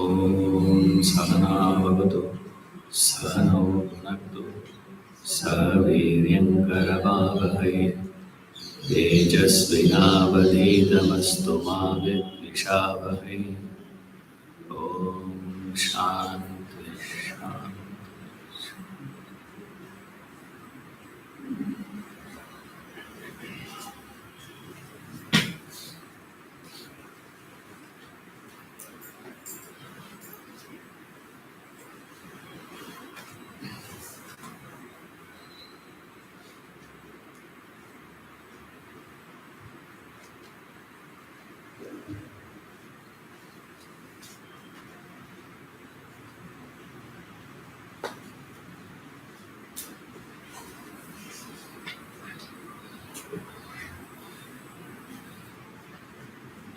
ॐ सहना भवतु सहनौ भुनक्तु सह वीर्यङ्करवावहै तेजस्विनावधीतमस्तु मा विद्विषावहै। ॐ शान्ति शान्ति।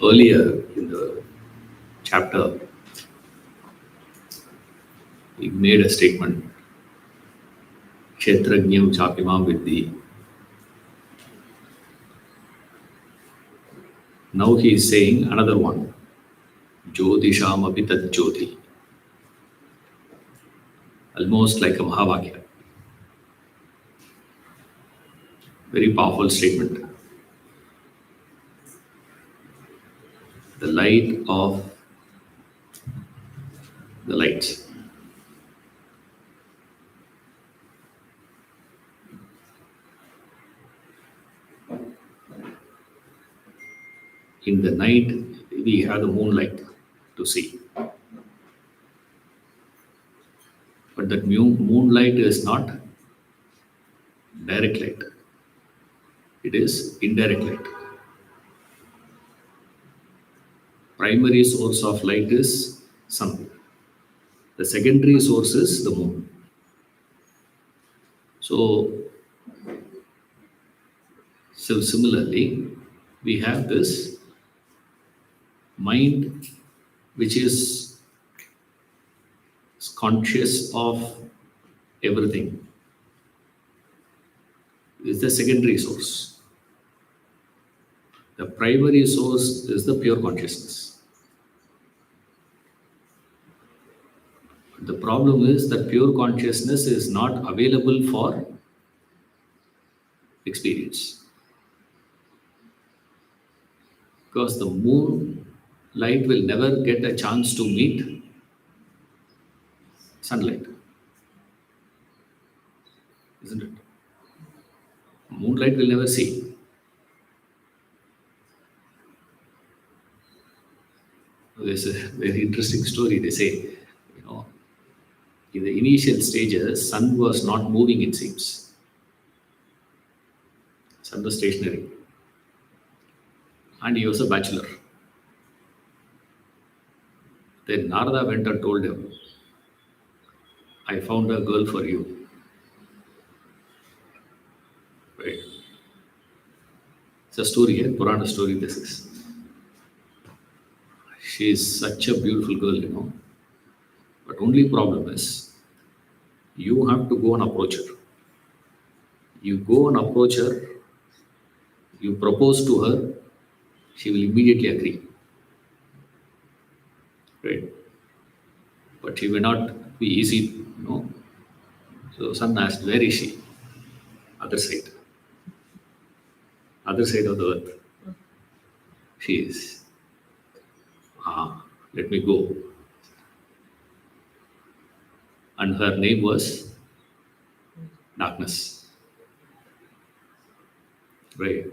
Earlier in the chapter, he made a statement, Kshetrajñam chapimam viddhi. Now he is saying another one, Jyotisham api tat jyoti. Almost like a Mahavakya. Very powerful statement. The light of the lights. In the night, we have the moonlight to see. But that moonlight is not direct light. It is indirect light. Primary source of light is sun. The secondary source is the moon. So similarly, we have this mind which is conscious of everything. Is the secondary source. The primary source is the pure consciousness. The problem is that pure consciousness is not available for experience. Because the moon light will never get a chance to meet sunlight. Isn't it? Moonlight will never see. There's a very interesting story. They say, in the initial stages, sun was not moving, it seems. Sun was stationary. And he was a bachelor. Then Narada went and told him, I found a girl for you. Right. It's a story, a Purana story this is. She is such a beautiful girl, But only problem is, you have to go and approach her. You go and approach her, you propose to her, she will immediately agree. Right? But she will not be easy, So son asked, where is she? Other side. Other side of the earth. She is. Let me go. And her name was Darkness. Right.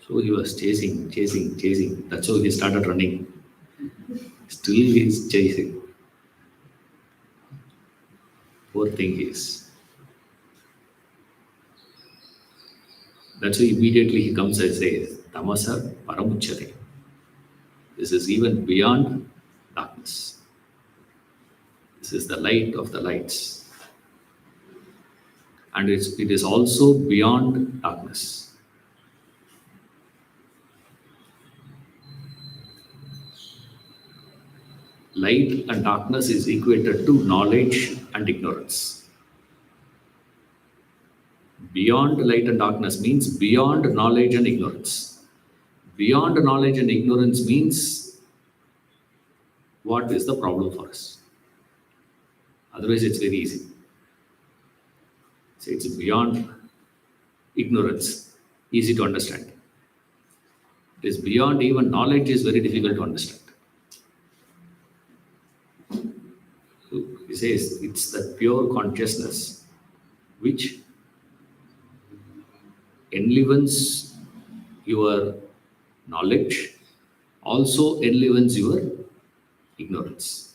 So he was chasing. That's how he started running. Still he is chasing. Poor thing he is. That's why immediately he comes and says, Tamasa Paramuchate. This is even beyond darkness. This is the light of the lights. And it is also beyond darkness. Light and darkness is equated to knowledge and ignorance. Beyond light and darkness means beyond knowledge and ignorance. Beyond knowledge and ignorance means what is the problem for us? Otherwise, it's very easy. So it's beyond ignorance, easy to understand. It is beyond even knowledge is very difficult to understand. So he says it's the pure consciousness which enlivens your knowledge, also enlivens your ignorance.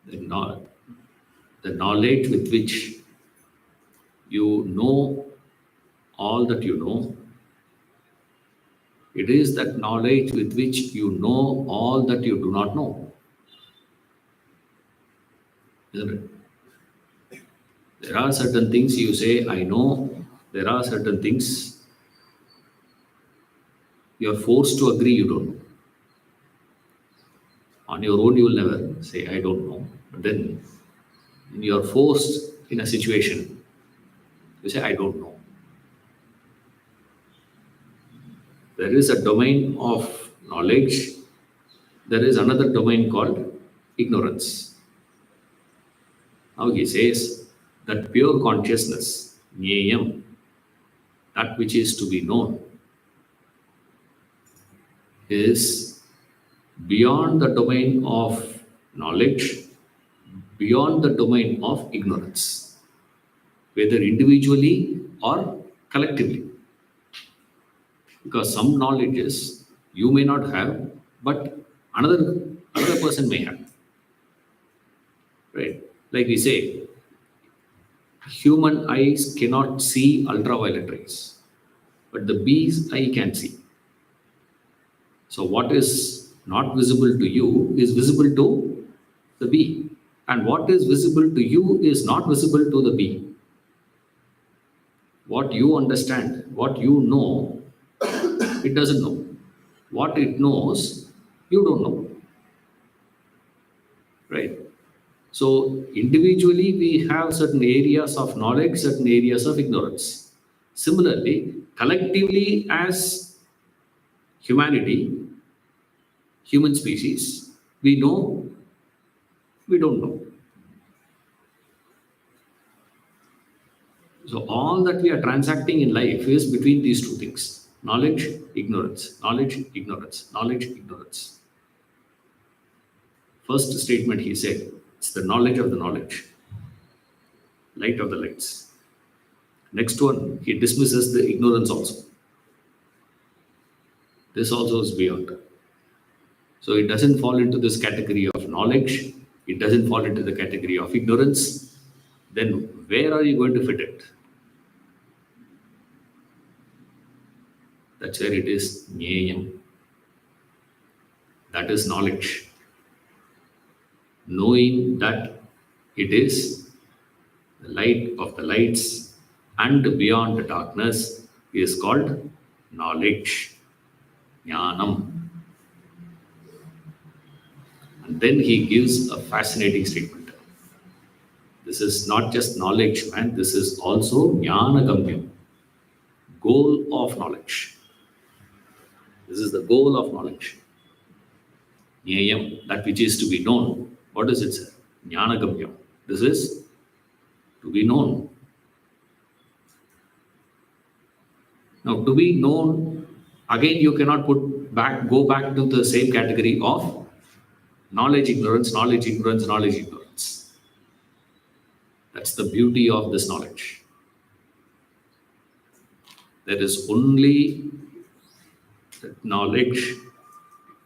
The knowledge with which you know all that you know, it is that knowledge with which you know all that you do not know. Isn't it? There are certain things you say, I know. There are certain things you are forced to agree you don't know. On your own, you will never say, I don't know. But then you are forced in a situation, you say, I don't know. There is a domain of knowledge. There is another domain called ignorance. Now he says that pure consciousness, Jnayam, that which is to be known, is beyond the domain of knowledge, beyond the domain of ignorance, whether individually or collectively. Because some knowledges you may not have, but another person may have. Right? Like we say, human eyes cannot see ultraviolet rays, but the bee's eye can see. So what is not visible to you is visible to the bee, and what is visible to you is not visible to the bee. What you understand, what you know, it doesn't know. What it knows, you don't know. Right? So individually, we have certain areas of knowledge, certain areas of ignorance. Similarly, collectively, as humanity, human species, we know, we don't know. So all that we are transacting in life is between these two things: knowledge, ignorance, knowledge, ignorance, knowledge, ignorance. First statement he said, it's the knowledge of the knowledge, light of the lights. Next one, he dismisses the ignorance also. This also is beyond. So it doesn't fall into this category of knowledge, it doesn't fall into the category of ignorance. Then where are you going to fit it? That's where it is Jnayam. That is knowledge. Knowing that it is the light of the lights and beyond the darkness is called knowledge, Jnanam. And then he gives a fascinating statement. This is not just knowledge, man. This is also Jnanagamyam, goal of knowledge. This is the goal of knowledge. Jnayam, that which is to be known. What does it say? Jnanagamyam. This is to be known. Now, to be known, again, you cannot go back to the same category of knowledge, ignorance, knowledge, ignorance, knowledge, ignorance. That's the beauty of this knowledge. There is only that knowledge,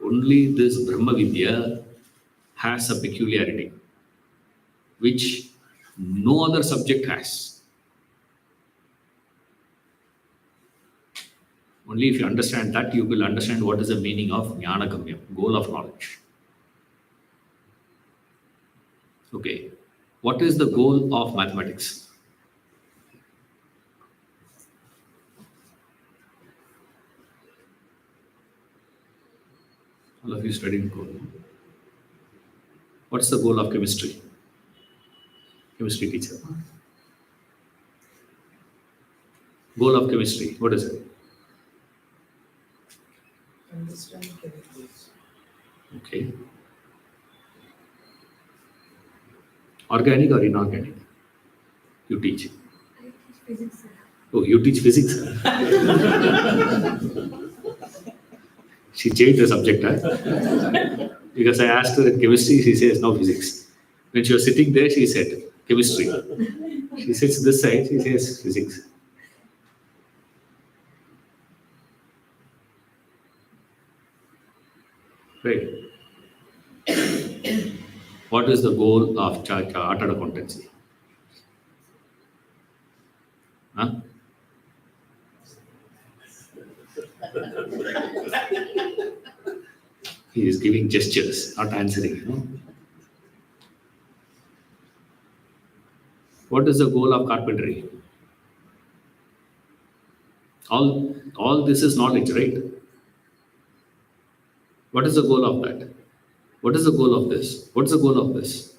only this Brahma Vidya has a peculiarity which no other subject has. Only if you understand that, you will understand what is the meaning of Jnanagamyam, goal of knowledge. Okay, what is the goal of mathematics? All of you studied code. What's the goal of chemistry? Chemistry teacher. Goal of chemistry, what is it? Understand chemicals. Okay. Organic or inorganic? You teach. I teach physics, sir. Oh, you teach physics. She changed the subject, huh? Because I asked her in chemistry, she says no physics. When she was sitting there, she said chemistry. She sits this side, she says physics. Right. What is the goal of chartered accountancy? Huh? He is giving gestures, not answering. What is the goal of carpentry? All this is knowledge, right? What is the goal of that? What is the goal of this? What's the goal of this?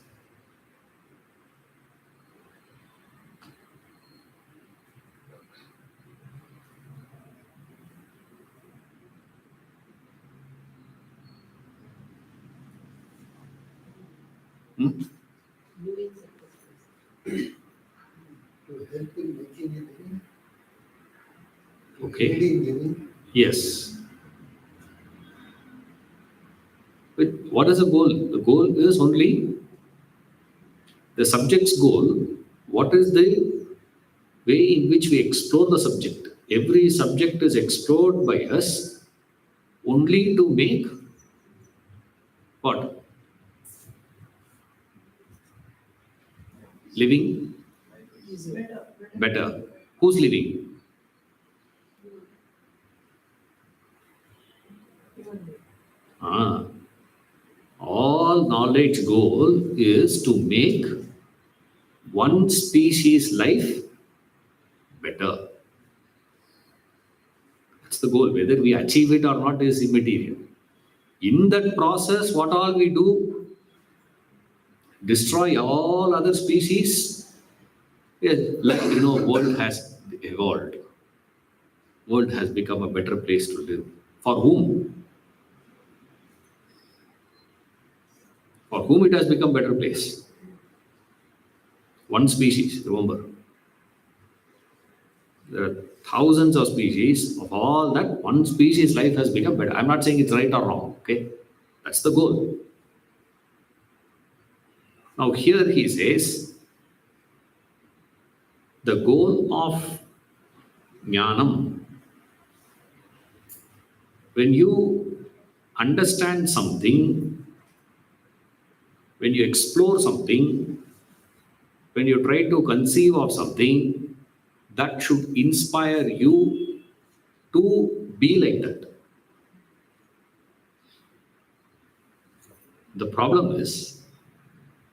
Living sacrifice. To help in making a living. Okay. Aiding living. Yes. But what is the goal? The goal is only the subject's goal. What is the way in which we explore the subject? Every subject is explored by us only to make what? Living better. Who's living? All knowledge goal is to make one species life better. That's the goal. Whether we achieve it or not is immaterial. In that process, what all we do? Destroy all other species. Yeah, like, world has evolved. World has become a better place to live. For whom? For whom it has become better place? One species, remember. There are thousands of species. Of all that, one species life has become better. I'm not saying it's right or wrong, okay? That's the goal. Now here he says, the goal of jnanam, when you understand something, when you explore something, when you try to conceive of something, that should inspire you to be like that. The problem is,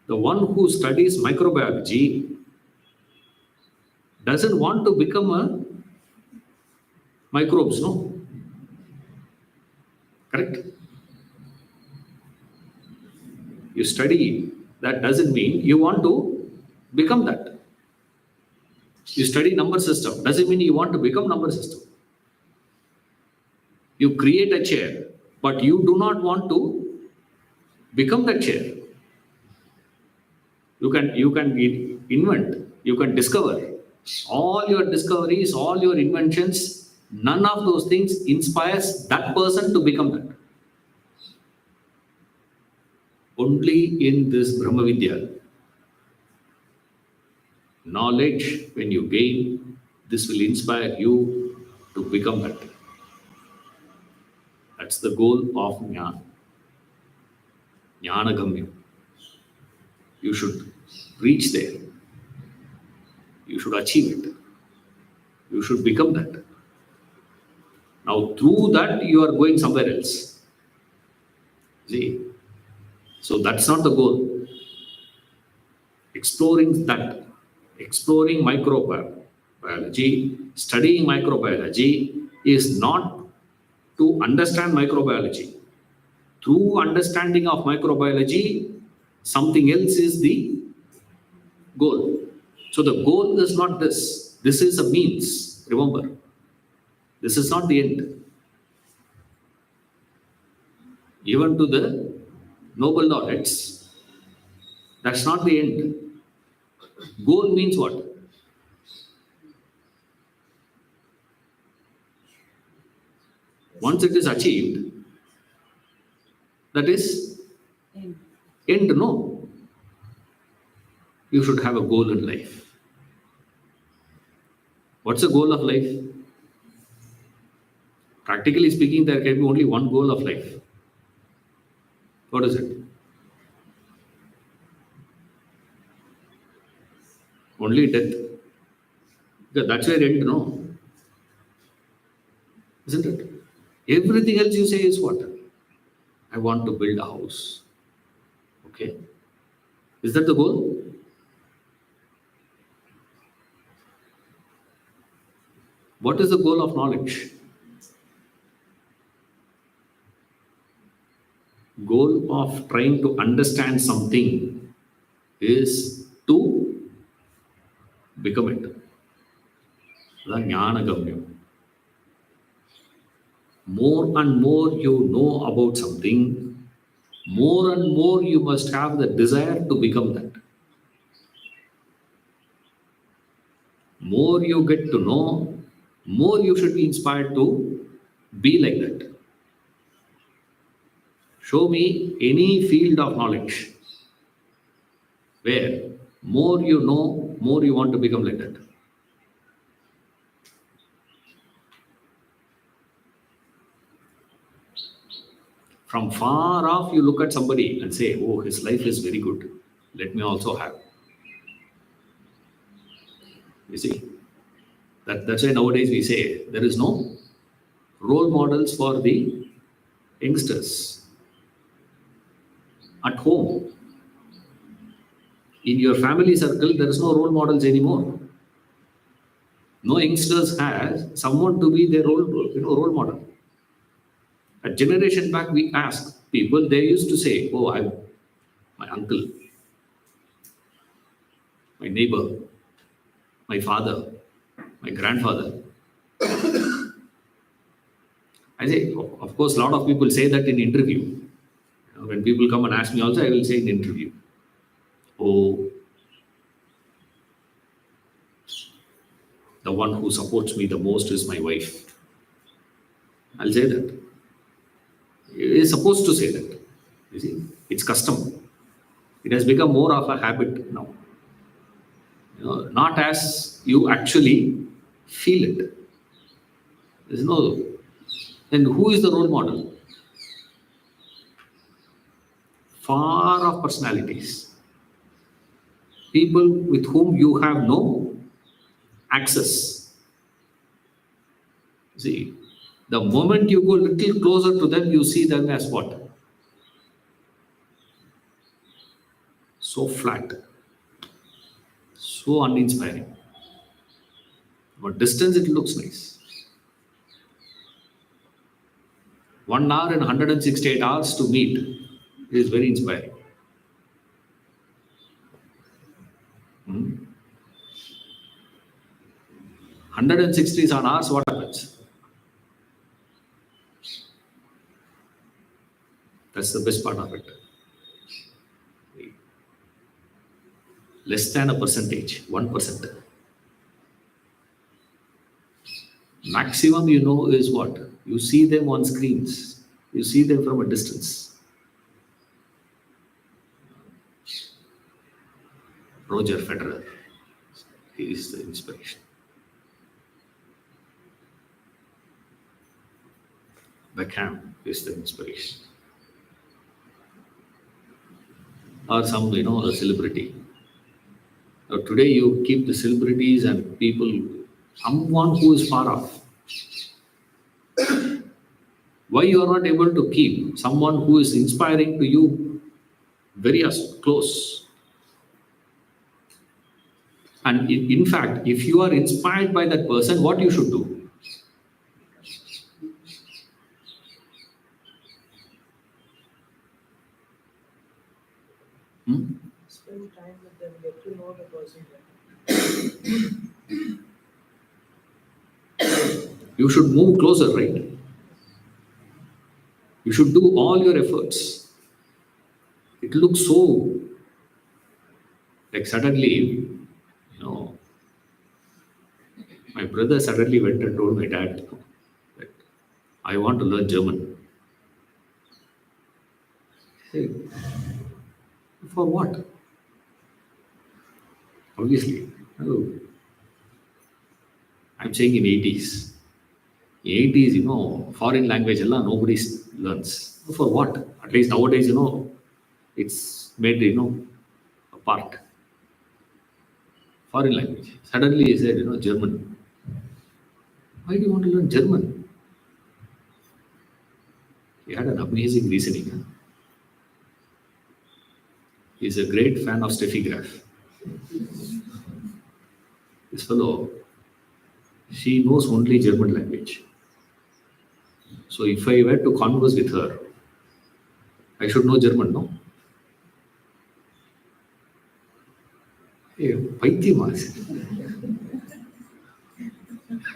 the one who studies microbiology doesn't want to become a microbes, no? Correct? You study, that doesn't mean you want to become that. You study number system, doesn't mean you want to become number system. You create a chair, but you do not want to become that chair. You can invent, you can discover. All your discoveries, all your inventions, none of those things inspires that person to become that. Only in this Brahma Vidya, knowledge, when you gain, this will inspire you to become that. That's the goal of Jnana. Jnana Gamya. You should reach there. You should achieve it. You should become that. Now, through that, you are going somewhere else. See? So, that's not the goal. Exploring that, exploring microbiology, studying microbiology is not to understand microbiology. Through understanding of microbiology, something else is the goal. So the goal is not this. This is a means. Remember, this is not the end. Even to the Nobel laureates, that's not the end. Goal means what? Once it is achieved, that is end, no. You should have a goal in life. What's the goal of life? Practically speaking, there can be only one goal of life. What is it? Only death. Because that's where end, no? Isn't it? Everything else you say is what? I want to build a house. Okay. Is that the goal? What is the goal of knowledge? Goal of trying to understand something is to become it. The Jnanagamyam. More and more you know about something, more and more you must have the desire to become that. More you get to know, more you should be inspired to be like that. Show me any field of knowledge where more you know, more you want to become like that. From far off, you look at somebody and say, oh, his life is very good. Let me also have. You see, that's why nowadays we say there is no role models for the youngsters. At home, in your family circle, there is no role models anymore. No youngsters has someone to be their role model. A generation back, we asked people, they used to say, oh, my uncle, my neighbor, my father, my grandfather. I say, of course, a lot of people say that in interview. When people come and ask me also, I will say in interview, oh, the one who supports me the most is my wife. I'll say that. It is supposed to say that. You see, it's custom. It has become more of a habit now. Not as you actually feel it. There's no. Then who is the role model? Far off personalities. People with whom you have no access. See, the moment you go a little closer to them, you see them as what? So flat, so uninspiring. But distance, it looks nice. 1 hour and 168 hours to meet is very inspiring. 167 hours, what happens? That's the best part of it. Less than a percentage, 1%. Maximum is what? You see them on screens. You see them from a distance. Roger Federer, he is the inspiration. Beckham is the inspiration. Or some, a celebrity. Now, today you keep the celebrities and people, someone who is far off. Why you are not able to keep someone who is inspiring to you very close? And in fact, if you are inspired by that person, what you should do? Spend time with them, get to know the person better. You should move closer, right? You should do all your efforts. It looks so like suddenly, my brother suddenly went and told my dad that I want to learn German. Hey, for what? Obviously, no. I'm saying in 80s. 80s, foreign language, nobody learns. For what? At least nowadays, it's made, a part. Foreign language. Suddenly he said, German. Why do you want to learn German? He had an amazing reasoning. Huh? He's a great fan of Steffi Graf. This fellow, she knows only German language. So if I were to converse with her, I should know German, no? Hey, பைத்தியமா?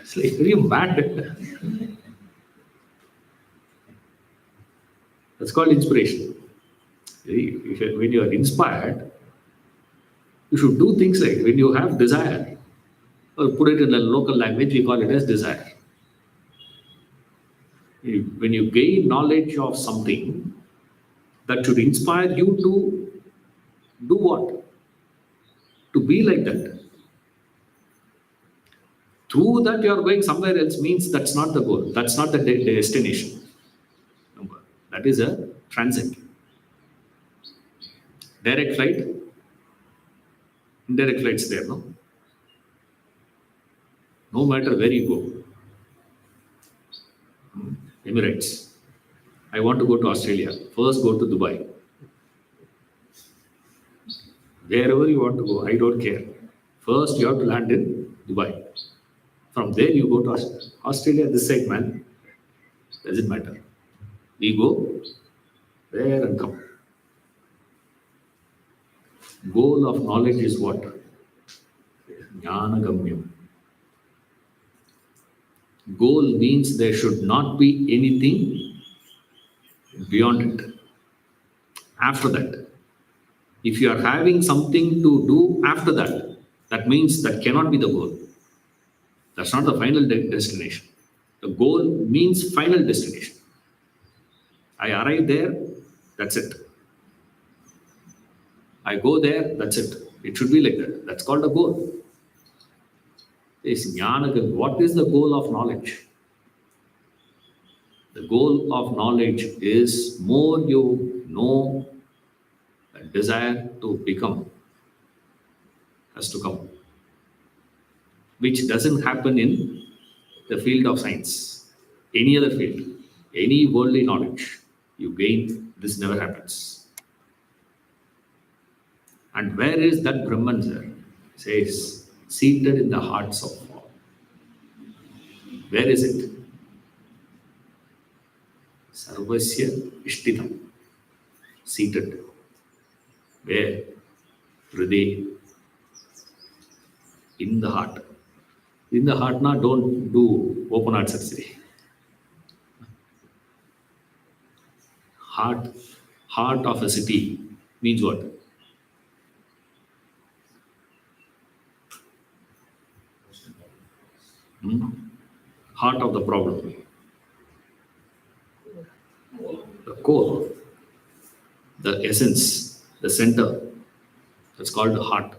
It's like very mad. That's called inspiration. When you are inspired, you should do things like when you have desire, or put it in a local language, we call it as desire. When you gain knowledge of something, that should inspire you to do what? To be like that. Through that, you are going somewhere else means that's not the goal. That's not the destination. Remember, that is a transit. Direct flight, indirect flights there, no? No matter where you go. Emirates. I want to go to Australia. First, go to Dubai. Wherever you want to go, I don't care. First, you have to land in Dubai. From there, you go to Australia, this side, man. Doesn't matter. We go there and come. Goal of knowledge is what? Jnanagamyam. Goal means there should not be anything beyond it. After that, if you are having something to do after that, that means that cannot be the goal. That's not the final destination. The goal means final destination. I arrive there, that's it. I go there, that's it. It should be like that. That's called a goal. What is the goal of knowledge? The goal of knowledge is more you know, a desire to become has to come, which doesn't happen in the field of science. Any other field, any worldly knowledge you gain, this never happens. And where is that Brahman, sir? It says, seated in the hearts of all. Where is it? Sarvasya Ishtitam. Seated. Where? Hriday. In the heart. In the heart, now don't do open heart surgery. Heart of a city means what? Heart of the problem. The core, the essence, the center. That's called the heart.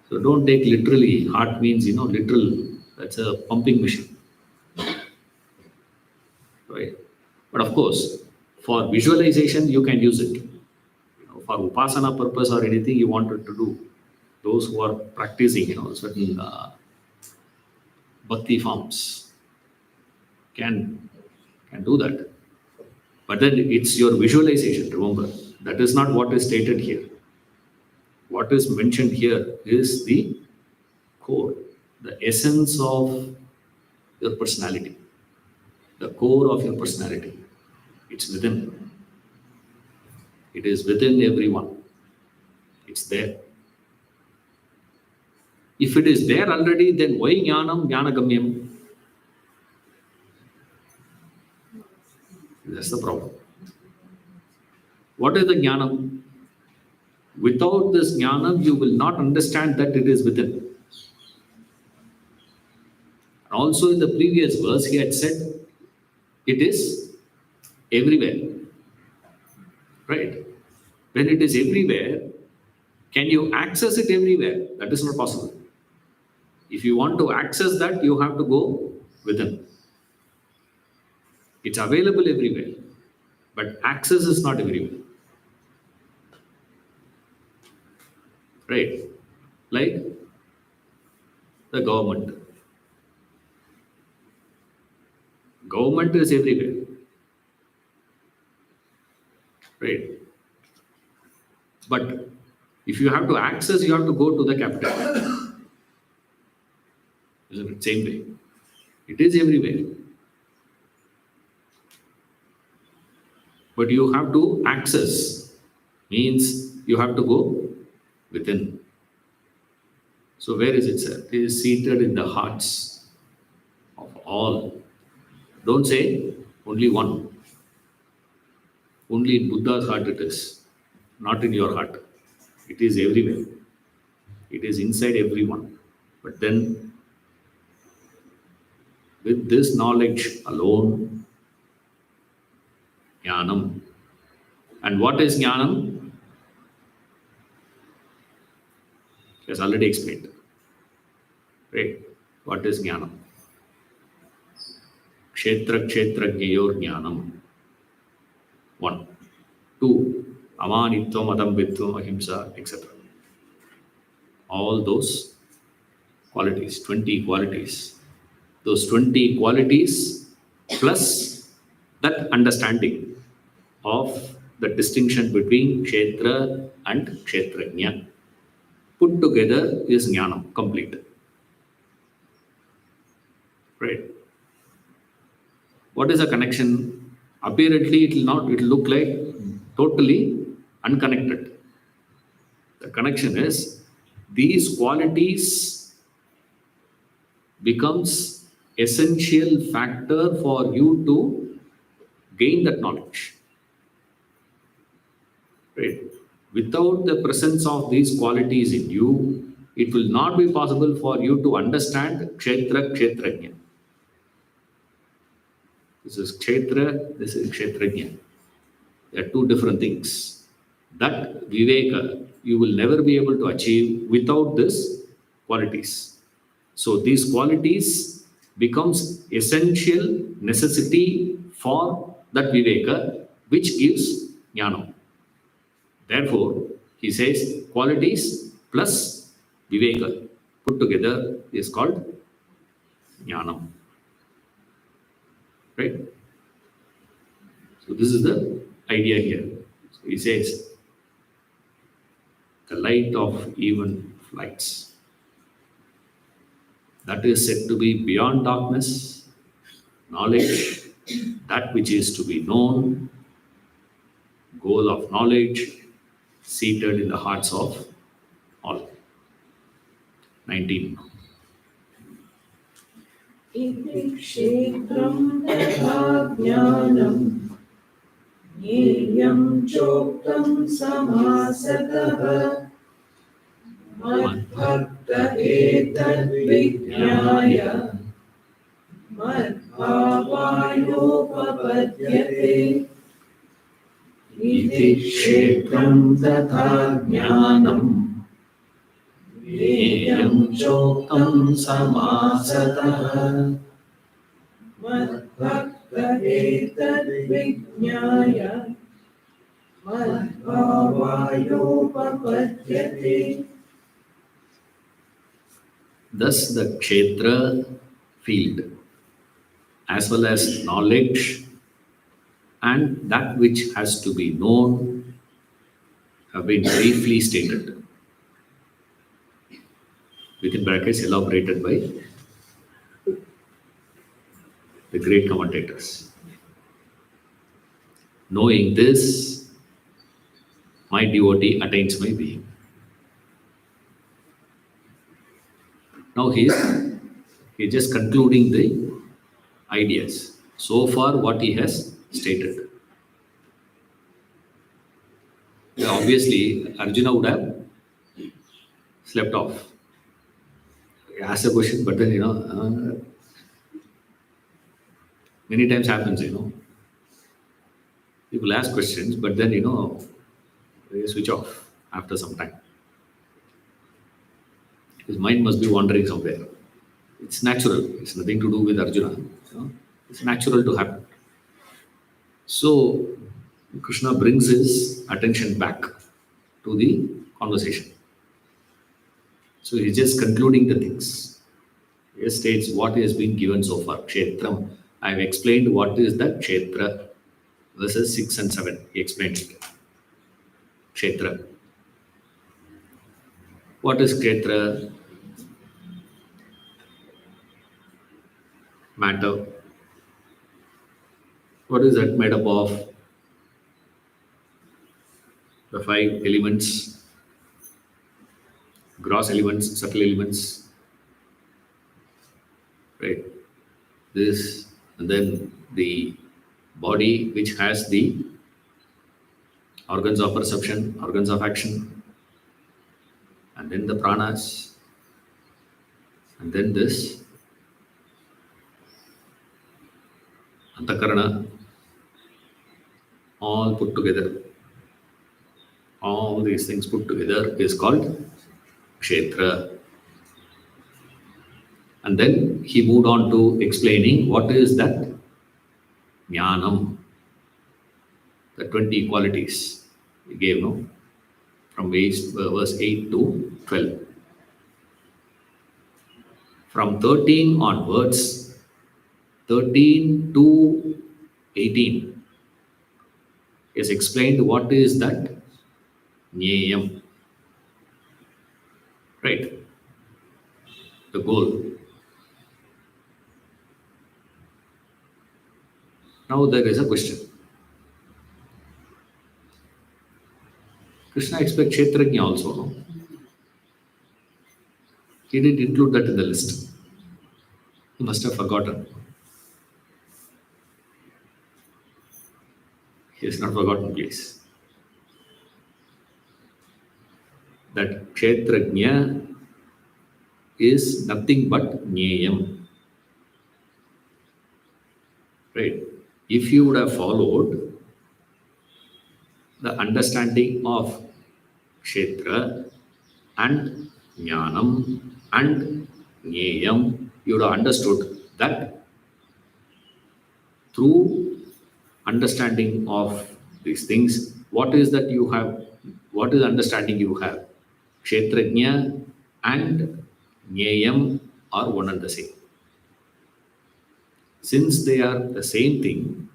So don't take literally. Heart means, literal. That's a pumping machine. Right? But of course, for visualization, you can use it. For upasana purpose or anything you wanted to do, those who are practicing, certain bhakti forms can do that. But then it's your visualization, remember. That is not what is stated here. What is mentioned here is the core, the essence of your personality, the core of your personality. It's within. It is within everyone. It's there. If it is there already, then why jnanam, jnanagamyam? That's the problem. What is the jnanam? Without this jnanam, you will not understand that it is within. Also, in the previous verse, he had said it is everywhere. Right? When it is everywhere, can you access it everywhere? That is not possible. If you want to access that, you have to go within. It's available everywhere, but access is not everywhere. Right? Like the government. Government is everywhere. Right? But if you have to access, you have to go to the capital. Isn't it? Same way. It is everywhere. But you have to access, means you have to go within. So where is it, sir? It is seated in the hearts of all. Don't say only one. Only in Buddha's heart it is, not in your heart. It is everywhere. It is inside everyone. But then, with this knowledge alone, jnanam. And what is jnanam? He has already explained. Right? What is jnanam? Kshetra kshetrajnayor jnanam. 1. 2. Amanitvam, adambitvam, ahimsa, etc. All those qualities, 20 qualities. Those 20 qualities plus that understanding of the distinction between kshetra and kshetrajna put together is jnanam, complete. Right? What is the connection? Apparently, it will look like totally unconnected. The connection is these qualities becomes essential factor for you to gain that knowledge. Right? Without the presence of these qualities in you, it will not be possible for you to understand kshetra kshetrajna. This is kshetra, this is kshetrajna. They are two different things. That viveka you will never be able to achieve without these qualities. So these qualities becomes essential necessity for that viveka, which gives jnana. Therefore, he says qualities plus viveka put together is called jnanam. Right? So this is the idea here. So he says, the light of even flights. That is said to be beyond darkness, knowledge, that which is to be known, goal of knowledge, seated in the hearts of all. 19. इति क्षेत्रं तथा ज्ञानं ज्ञेयं चोक्तं समासतः मद्भक्त एतद्विज्ञाय मद्भावायोपपद्यते इति क्षेत्रं तथा ज्ञानं ज्ञेयं चोक्तं समासतः मद्भक्त एतद्विज्ञाय मद्भावायोपपद्यते. Thus, the kshetra field, as well as knowledge and that which has to be known, have been briefly stated. Within brackets, elaborated by the great commentators. Knowing this, my devotee attains my being. Now he's just concluding the ideas. So far, what he has stated. Yeah, obviously, Arjuna would have slept off. He asked a question, but then, many times happens, people ask questions, but then, they switch off after some time. His mind must be wandering somewhere. It's natural. It's nothing to do with Arjuna. It's natural to happen. So Krishna brings his attention back to the conversation. So he's just concluding the things. He states what has been given so far. Kshetram. I have explained what is the Kshetra. Verses 6 and 7. He explained it. Kshetra. What is Kshetra? Matter. What is that made up of? The 5 elements, gross elements, subtle elements, right? This, and then the body which has the organs of perception, organs of action, and then the pranas, and then this antakarana, all put together. All these things put together is called Kshetra. And then he moved on to explaining what is that Jnanam, the 20 qualities he gave, no? From verse 8 to 12. From 13 onwards, 13 to 18, he has explained what is that Jnayam. Right? The goal. Now there is a question. Krishna expects Kshetrajna also, no? He didn't include that in the list. He must have forgotten. He has not forgotten, please. That Kshetrajna is nothing but Jnayam. Right? If you would have followed the understanding of Kshetra and Jnanam and Jnayam, you would have understood that through understanding of these things, what is that you have, what is understanding you have? Kshetrajna and Jnayam are one and the same. Since they are the same thing,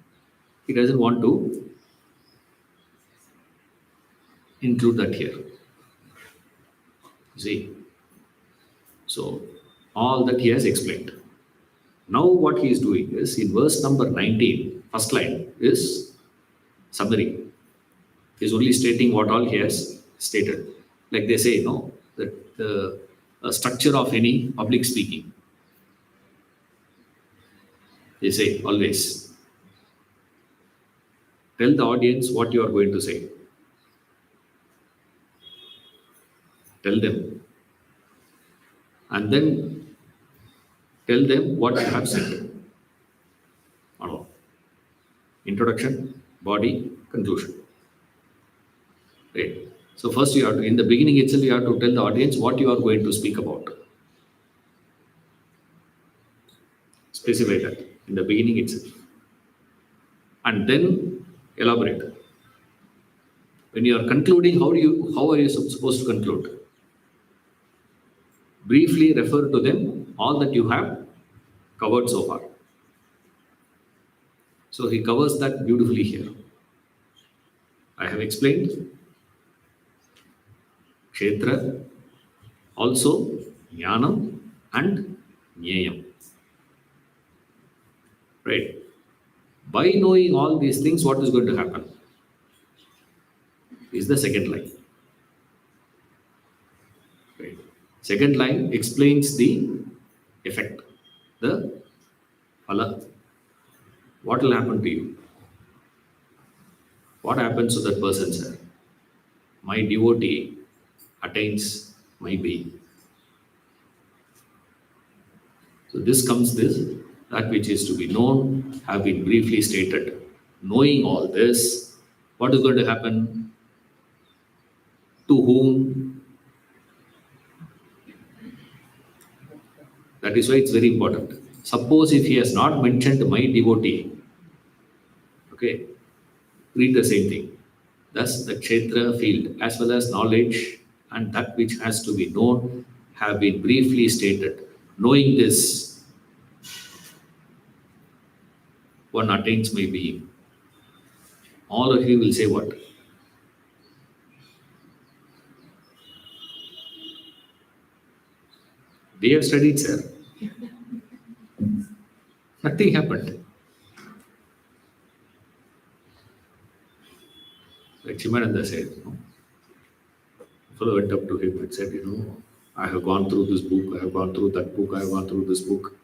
he doesn't want to include that here. See? So, all that he has explained. Now, what he is doing is in verse number 19, first line is summary. He is only stating what all he has stated. Like they say, that the structure of any public speaking. They say always tell the audience what you are going to say. Tell them. And then tell them what you have said. Introduction, body, conclusion. Right. So first you have to, in the beginning itself, you have to tell the audience what you are going to speak about. Specify that in the beginning itself. And then elaborate. When you are concluding, how are you supposed to conclude? Briefly refer to them all that you have covered so far. So he covers that beautifully here. I have explained Kshetra, also Jnanam and Jnayam. Right. By knowing all these things, what is going to happen? Is the second line. Right. Second line explains the effect, the phala. What will happen to you? What happens to that person, sir? my devotee attains my being. So this comes this, that which is to be known, have been briefly stated. Knowing all this, what is going to happen? To whom? That is why it's very important. Suppose if he has not mentioned my devotee, okay, read the same thing. Thus, the Kshetra field, as well as knowledge and that which has to be known, have been briefly stated. Knowing this, one attains my being. All of you will say what? We have studied, sir. Nothing happened. Like Shimananda said, fellow went up to him and said, I have gone through this book, I have gone through that book, I have gone through this book,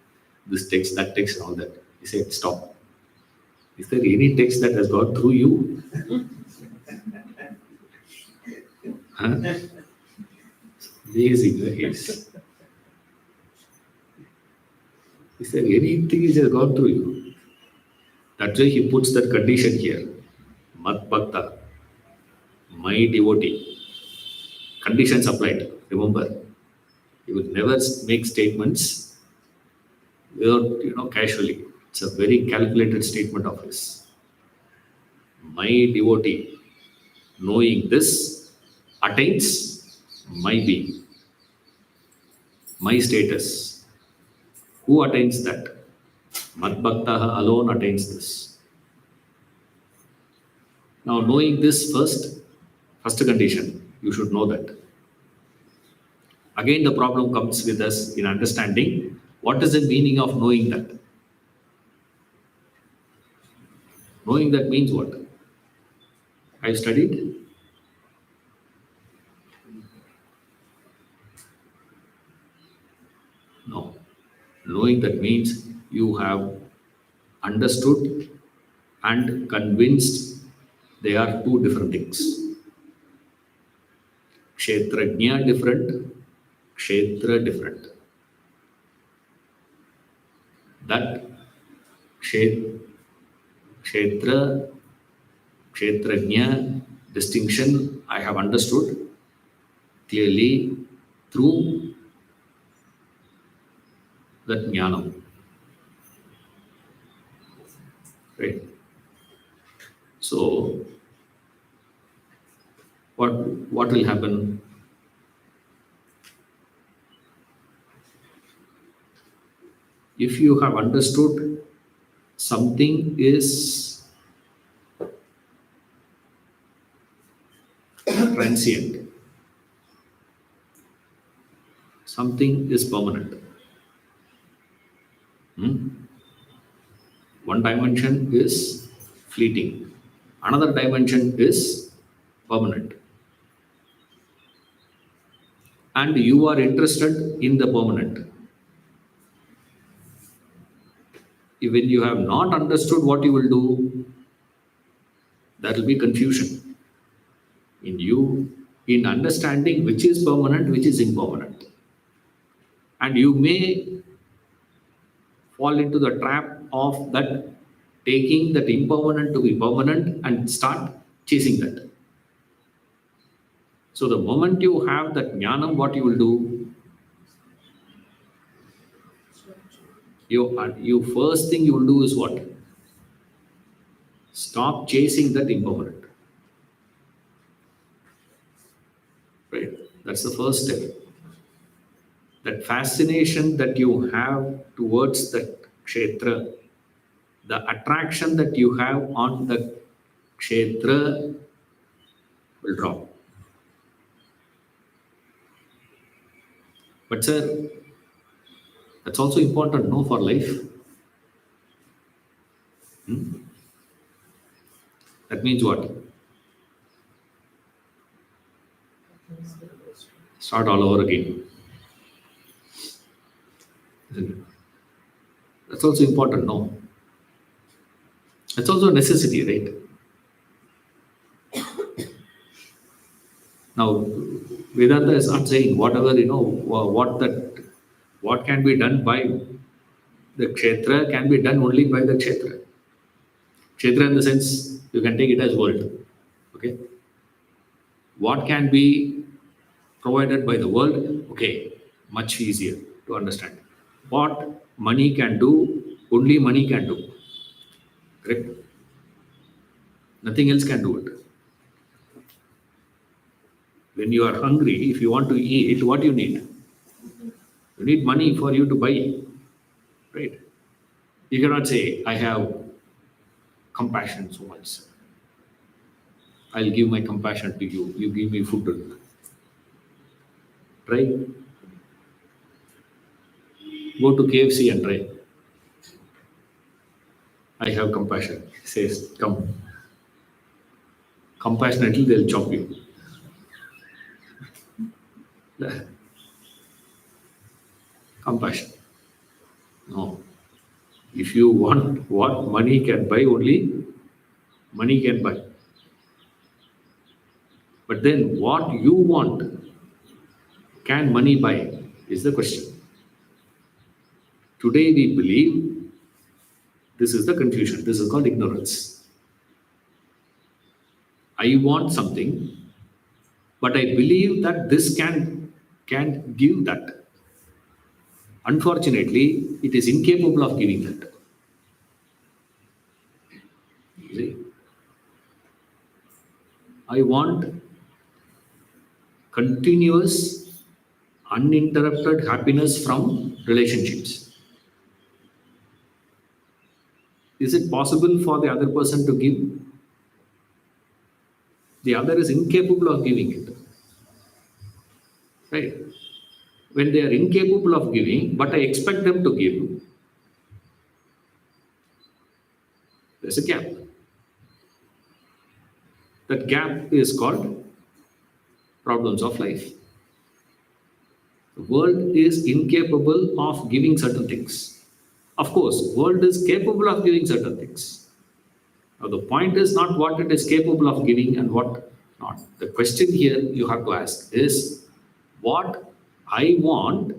this text, that text, and all that. He said, stop. Is there any text that has gone through you? Huh? Amazing, right? Is there anything which has gone through you? That's why he puts that condition here. Mat Bhakta, my devotee. Conditions applied. Remember, he will never make statements without, casually. It's a very calculated statement of his. My devotee, knowing this, attains my being, my status. Who attains that? Mad Bhaktaha alone attains this. Now, knowing this first condition, you should know that. Again, the problem comes with us in understanding what is the meaning of knowing that. Knowing that means what? I studied. No. Knowing that means you have understood and convinced they are two different things. Kshetrajna different, Kshetra different. That Kshetra, Kshetrajna distinction I have understood clearly through that jnanam. Right? So, what will happen? If you have understood something is transient, something is permanent. One dimension is fleeting, another dimension is permanent. And you are interested in the permanent. When you have not understood what you will do, there will be confusion in you in understanding which is permanent, which is impermanent. And you may fall into the trap of that, taking that impermanent to be permanent and start chasing that. So the moment you have that jnanam, what you will do? You first thing you will do is what? Stop chasing that impermanent. Right? That's the first step. That fascination that you have towards that kshetra, the attraction that you have on the kshetra will drop. But sir, that's also important, no, for life. That means what? Start all over again. Isn't it? That's also important, no? That's also a necessity, right? Now, Vedanta is not saying whatever, what can be done by the kshetra can be done only by the kshetra. Kshetra in the sense, you can take it as world. Okay. What can be provided by the world? Okay, much easier to understand. What money can do, only money can do. Correct? Nothing else can do it. When you are hungry, if you want to eat, what you need? You need money for you to buy. Right? You cannot say, I have compassion so much. I'll give my compassion to you. You give me food to eat. Try. Go to KFC and try. I have compassion. Says, come. Compassionately, they'll chop you. Compassion. No. If you want what money can buy, only money can buy. But then what you want, can money buy, is the question. Today we believe this is the confusion. This is called ignorance. I want something, but I believe that this can give that. Unfortunately, it is incapable of giving that. See? I want continuous, uninterrupted happiness from relationships. Is it possible for the other person to give? The other is incapable of giving it. Right? When they are incapable of giving, but I expect them to give, there's a gap. That gap is called problems of life. The world is incapable of giving certain things. Of course, world is capable of giving certain things. Now the point is not what it is capable of giving and what not. The question here you have to ask is, what I want,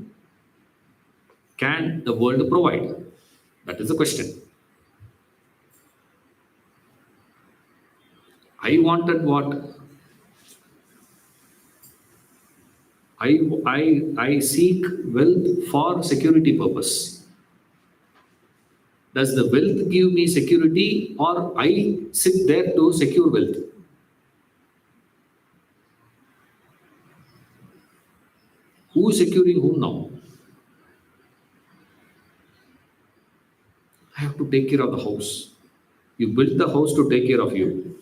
can the world provide? That is the question. I wanted what? I seek wealth for security purpose. Does the wealth give me security, or I sit there to secure wealth? Who is securing whom now? I have to take care of the house. You built the house to take care of you.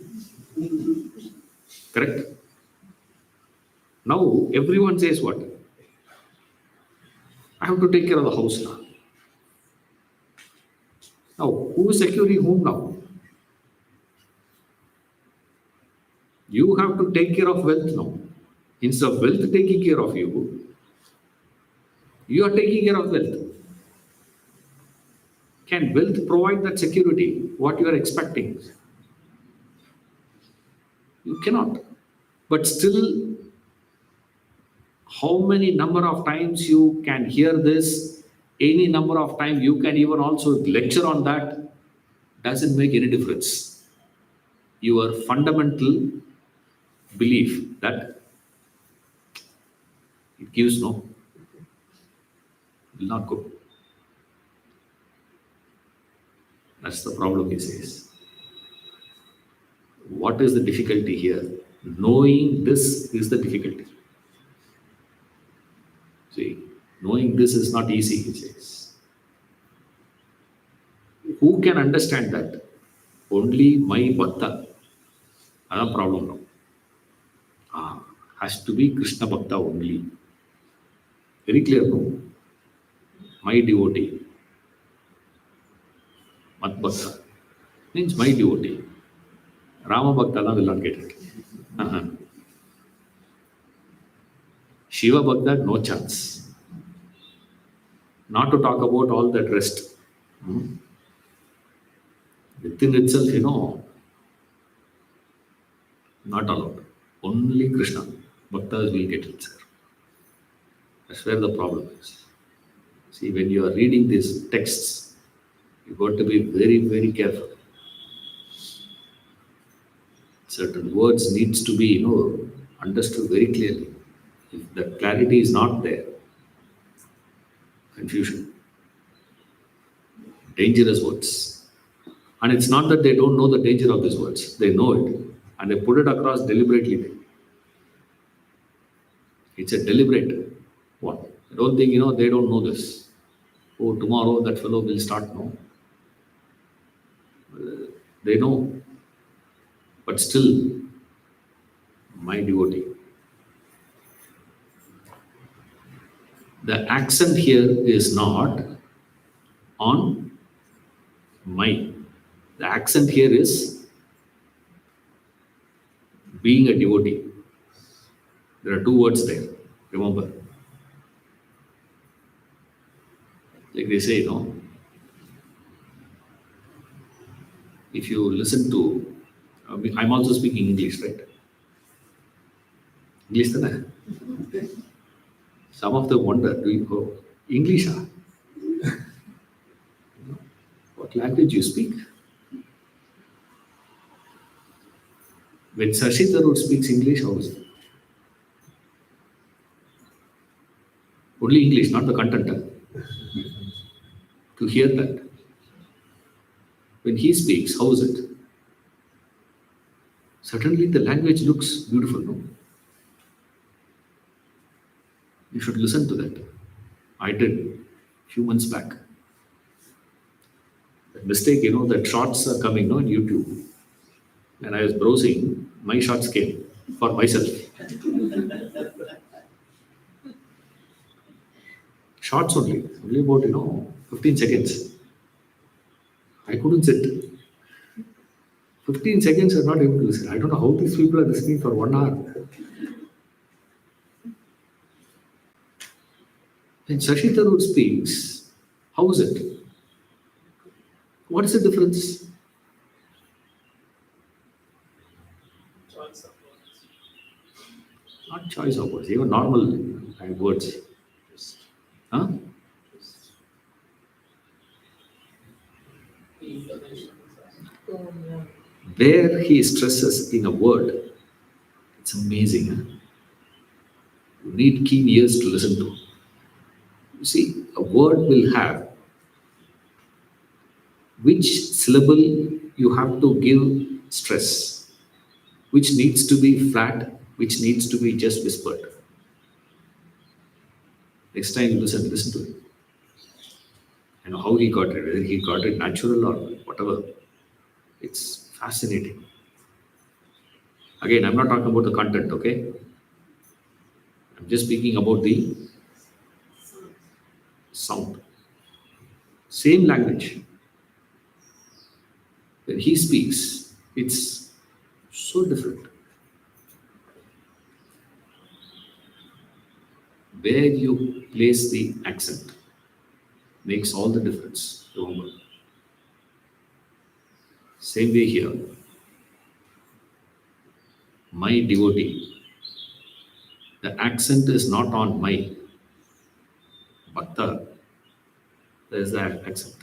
Correct? Now everyone says what? I have to take care of the house now. Now, who is securing whom now? You have to take care of wealth now. Instead of wealth taking care of you, you are taking care of wealth. Can wealth provide that security, what you are expecting? You cannot. But still, how many number of times you can hear this, any number of times you can even also lecture on that, doesn't make any difference. Your fundamental belief that it gives no, will not go. That's the problem, he says. What is the difficulty here? Knowing this is the difficulty. See, knowing this is not easy, he says. Who can understand that? Only my Bhakta. That's the problem now. Has to be Krishna Bhakta only. Very clear, no? My devotee. Mat Bhakta means my devotee. Rama Bhakta will not get it. Shiva Bhakta, no chance. Not to talk about all that rest. Within itself, not allowed. Only Krishna. Bhaktas will get it, sir. That's where the problem is. See, when you are reading these texts, you got to be very, very careful. Certain words needs to be, understood very clearly. If the clarity is not there, confusion, dangerous words. And it's not that they don't know the danger of these words. They know it. And they put it across deliberately. It's a deliberate one. I don't think, they don't know this. Oh, tomorrow that fellow will start. No. They know. But still, my devotee. The accent here is not on my. The accent here is being a devotee. There are two words there. Remember. Like they say, if you listen to, I'm also speaking English, right? English, tana? Some of them wonder, do you go English? What language you speak? When Shashi Tharoor speaks English, how is it? Only English, not the content. To hear that. When he speaks, how is it? Certainly the language looks beautiful, no? You should listen to that. I did a few months back. The mistake, that shorts are coming on YouTube. And I was browsing, my shorts came for myself. Shorts only about, 15 seconds. I couldn't sit. 15 seconds are not able to listen. I don't know how these people are listening for 1 hour. When Shashi Tharoor speaks, how is it? What is the difference? Not choice of words, even normal words. Huh? Where he stresses in a word, it's amazing. Huh? You need keen ears to listen to. You see, a word will have which syllable you have to give stress, which needs to be flat, which needs to be just whispered. Next time you listen to it. And how he got it, whether he got it natural or whatever. It's fascinating. Again, I'm not talking about the content, okay? I'm just speaking about the sound. Same language. When he speaks, it's so different. Where you place the accent makes all the difference. Remember. Same way here. My devotee. The accent is not on my. Bhakta. There is the accent.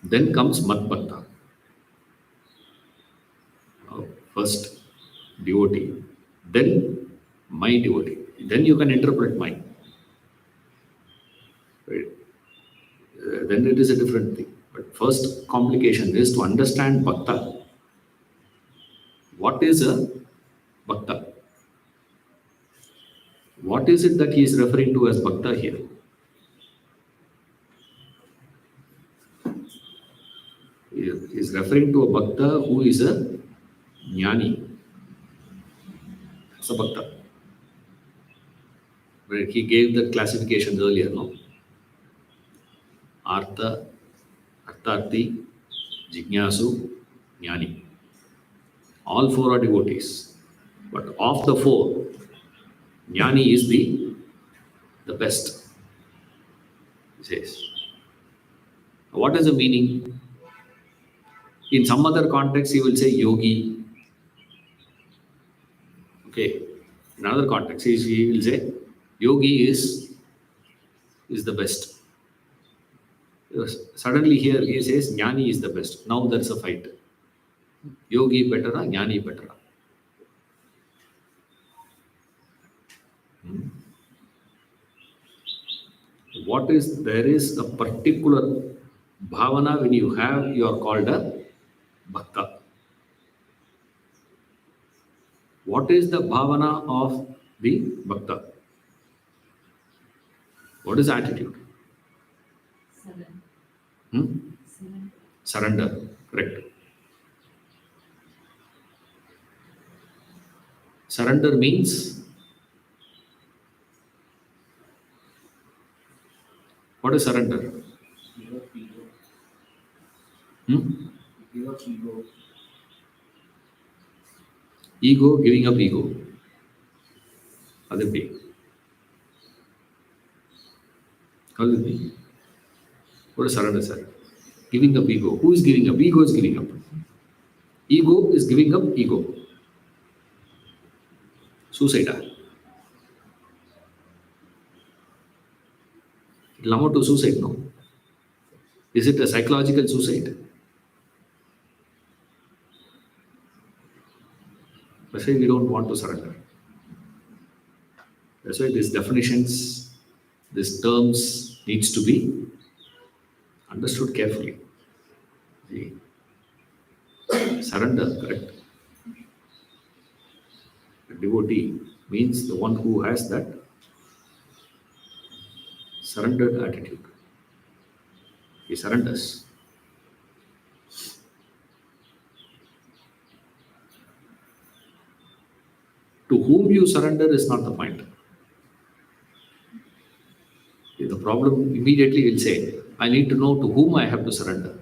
Then comes Mat Bhakta. First devotee. Then my devotee. Then you can interpret mine. Right? Then it is a different thing. But first complication is to understand Bhakta. What is a Bhakta? What is it that he is referring to as Bhakta here? He is referring to a Bhakta who is a Jnani. That's a Bhakta. But he gave the classifications earlier, no? Artha, Artharthi, Jignasu, Jnani. All four are devotees. But of the four, Jnani is the best. He says. What is the meaning? In some other context, he will say yogi. Okay. In another context, he will say, yogi is the best. Yes. Suddenly here he says, jnani is the best. Now there's a fight. Yogi better, jnani better. What is, there is a particular bhavana when you have, you are called a bhakta. What is the bhavana of the bhakta? What is the attitude? Hmm? Surrender. Correct. Surrender means, what is surrender? Give up ego. Hmm? Give up ego. Ego, giving up ego. Adipti. Call with me. What is surrender, sir? Giving up ego. Who is giving up? Ego is giving up. Ego is giving up ego. Suicide. It will amount to suicide, no? Is it a psychological suicide? That's why we don't want to surrender. That's why these definitions, these terms needs to be understood carefully. See, surrender, correct? A devotee means the one who has that surrendered attitude. He surrenders. To whom you surrender is not the point. The problem immediately will say, I need to know to whom I have to surrender.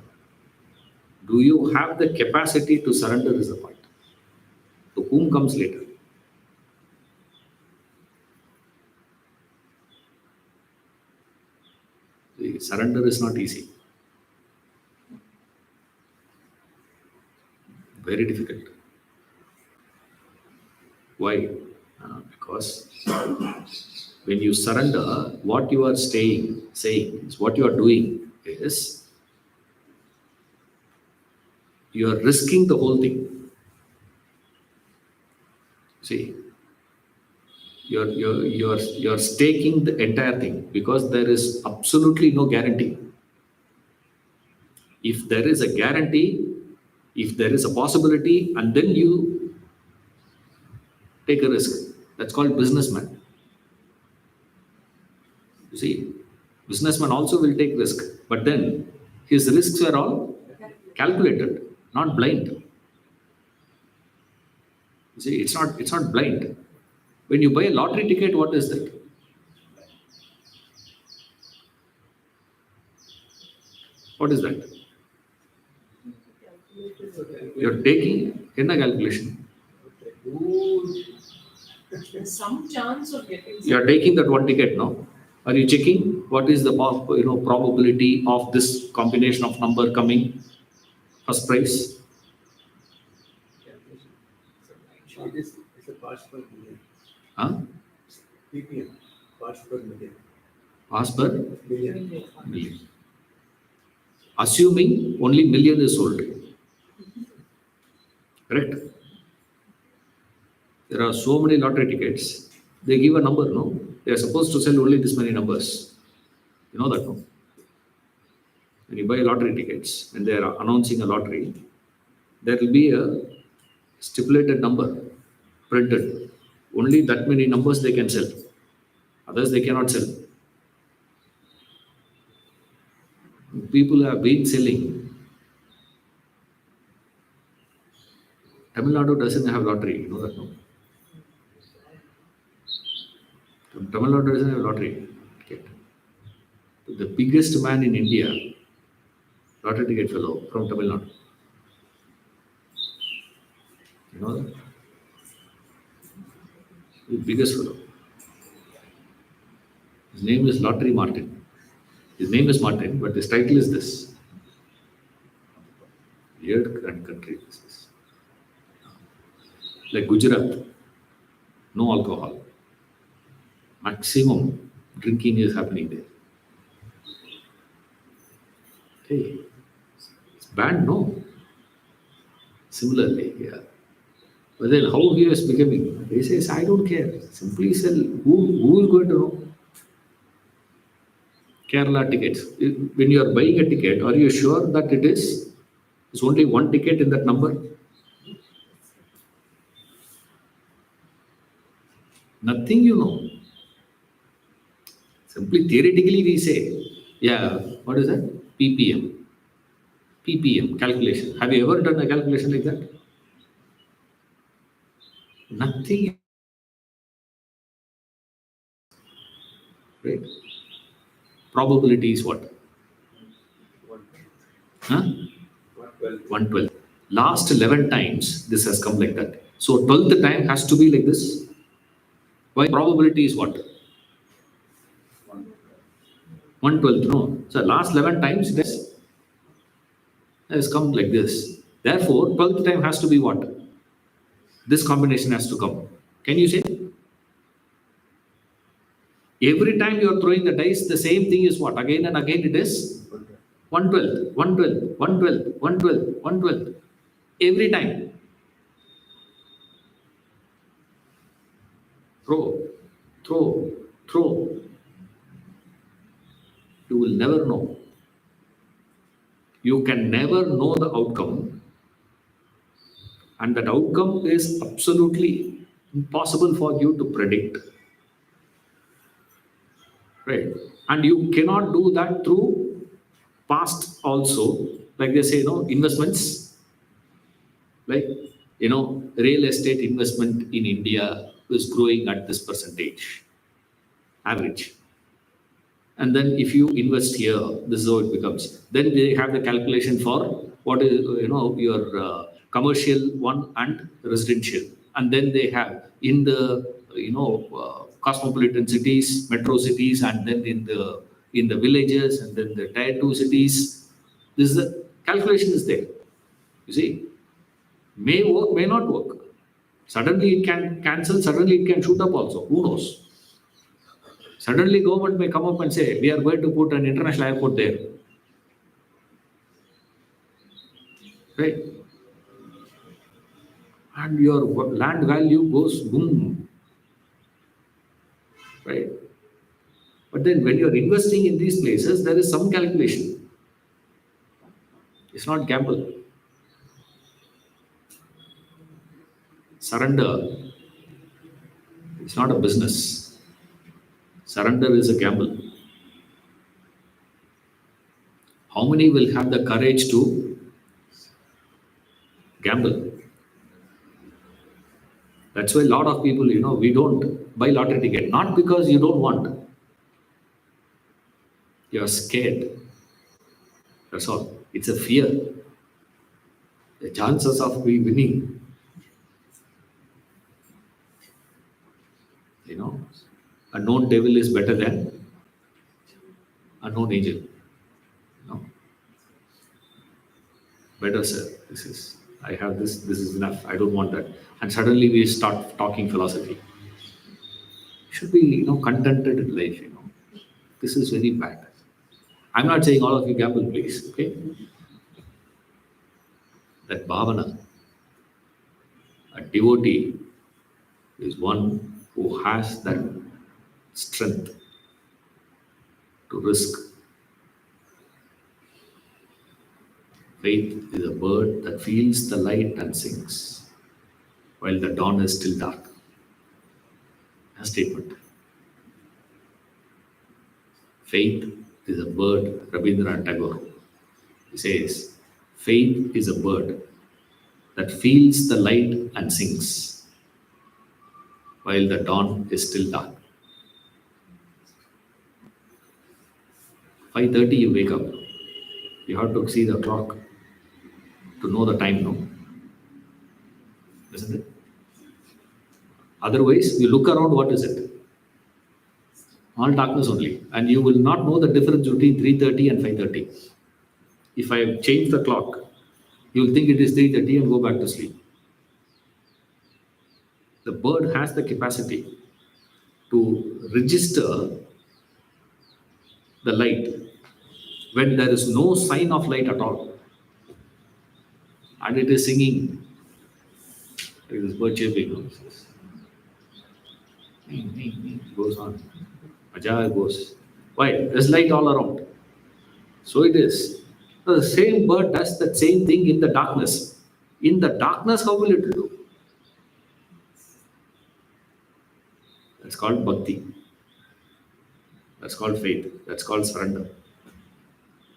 Do you have the capacity to surrender is the point. To whom comes later. The surrender is not easy. Very difficult. Why? Because when you surrender, what you are saying is what you are doing is you are risking the whole thing. See, you're staking the entire thing because there is absolutely no guarantee. If there is a guarantee, if there is a possibility, and then you take a risk, that's called businessman. You see, businessman also will take risk, but then his risks are all calculated, not blind. You see, it's not blind. When you buy a lottery ticket, what is that? What is that? You're taking in a calculation. There's some chance of getting. You're taking that one ticket now. Are you checking what is the probability of this combination of number coming first prize? It's a parts per million. Huh? ppm, parts per million. Pass per Million. million. Assuming only million is sold. Correct? There are so many lottery tickets. They give a number, no? They are supposed to sell only this many numbers. You know that, no? When you buy lottery tickets, when they are announcing a lottery, there will be a stipulated number printed. Only that many numbers they can sell. Others they cannot sell. People have been selling. Tamil Nadu doesn't have lottery, you know that, no? Tamil Nadu doesn't have lottery ticket. The biggest man in India, lottery ticket fellow from Tamil Nadu. You know that? The biggest fellow. His name is Lottery Martin. His name is Martin, but his title is this. Weird country this is. Like Gujarat. no alcohol. Maximum drinking is happening there. Okay, it's banned, no? Similarly, yeah. But then how he is becoming? He says, I don't care. Simply sell. Who is going to know? Kerala tickets. When you are buying a ticket, are you sure that it's only one ticket in that number? Nothing you know. Simply theoretically we say, yeah, what is that? PPM. PPM calculation. Have you ever done a calculation like that? Nothing. Right? Probability is what? Huh? 112. Last 11 times this has come like that. So 12th time has to be like this. Why? Probability is what? 112. No. So last 11 times this has come like this. Therefore, 12th time has to be what? This combination has to come. Can you say? Every time you are throwing the dice, the same thing is what? Again and again it is 112, 112, 112, 112, 112. Every time. Throw, throw, throw. You will never know. You can never know the outcome, and that outcome is absolutely impossible for you to predict. Right? And you cannot do that through past also. Like they say, investments. Like, real estate investment in India is growing at this percentage, average. And then if you invest here, this is how it becomes. Then they have the calculation for what is, your commercial one and residential. And then they have in the, cosmopolitan cities, metro cities, and then in the villages, and then the tier 2 cities. This is the calculation is there. You see, may work, may not work. Suddenly it can cancel, suddenly it can shoot up also. Who knows? Suddenly government may come up and say, we are going to put an international airport there. Right? And your land value goes boom. Right? But then when you're investing in these places, there is some calculation. It's not gamble. Surrender. It's not a business. Surrender is a gamble. How many will have the courage to gamble? That's why a lot of people, we don't buy lottery ticket. Not because you don't want. You're scared. That's all. It's a fear. The chances of we winning, a known devil is better than a known angel. Better, sir. I have this is enough. I don't want that. And suddenly we start talking philosophy. Should be, contented in life, This is very bad. I'm not saying all of you gamble, please, okay? That bhavana, a devotee is one who has that strength to risk. Faith is a bird that feels the light and sings while the dawn is still dark. A statement. Faith is a bird, Rabindranath Tagore. He says, faith is a bird that feels the light and sings while the dawn is still dark. 5:30 you wake up. You have to see the clock to know the time, no? Isn't it? Otherwise, you look around, what is it? All darkness only. And you will not know the difference between 3:30 and 5:30. If I change the clock, you will think it is 3:30 and go back to sleep. The bird has the capacity to register the light when there is no sign of light at all. And it is singing, like this bird chirping. It goes on. Ajar goes. Why? There's light all around. So it is. The same bird does that same thing in the darkness. In the darkness, how will it do? That's called bhakti. That's called faith. That's called surrender.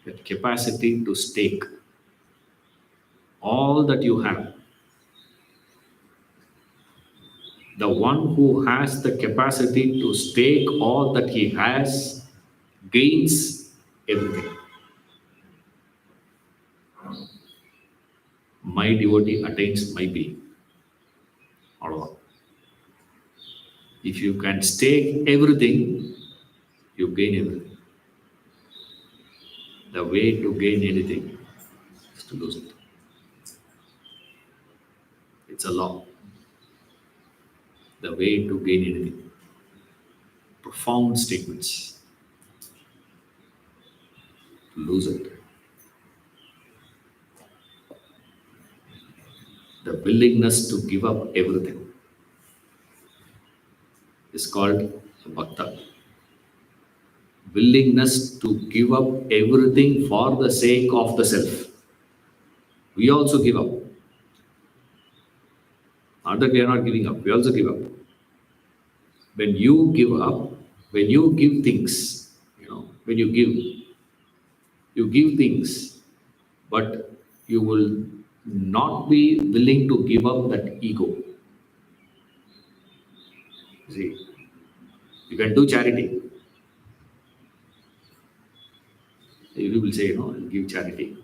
That capacity to stake all that you have. The one who has the capacity to stake all that he has gains everything. My devotee attains my being. All. If you can stake everything, you gain everything. The way to gain anything is to lose it. It's a law. The way to gain anything. Profound statements. To lose it. The willingness to give up everything is called bhakta. Willingness to give up everything for the sake of the self. We also give up. Not that we are not giving up, we also give up. When you give up, when you give things, when you give things, but you will not be willing to give up that ego. See, you can do charity. You will say, give charity.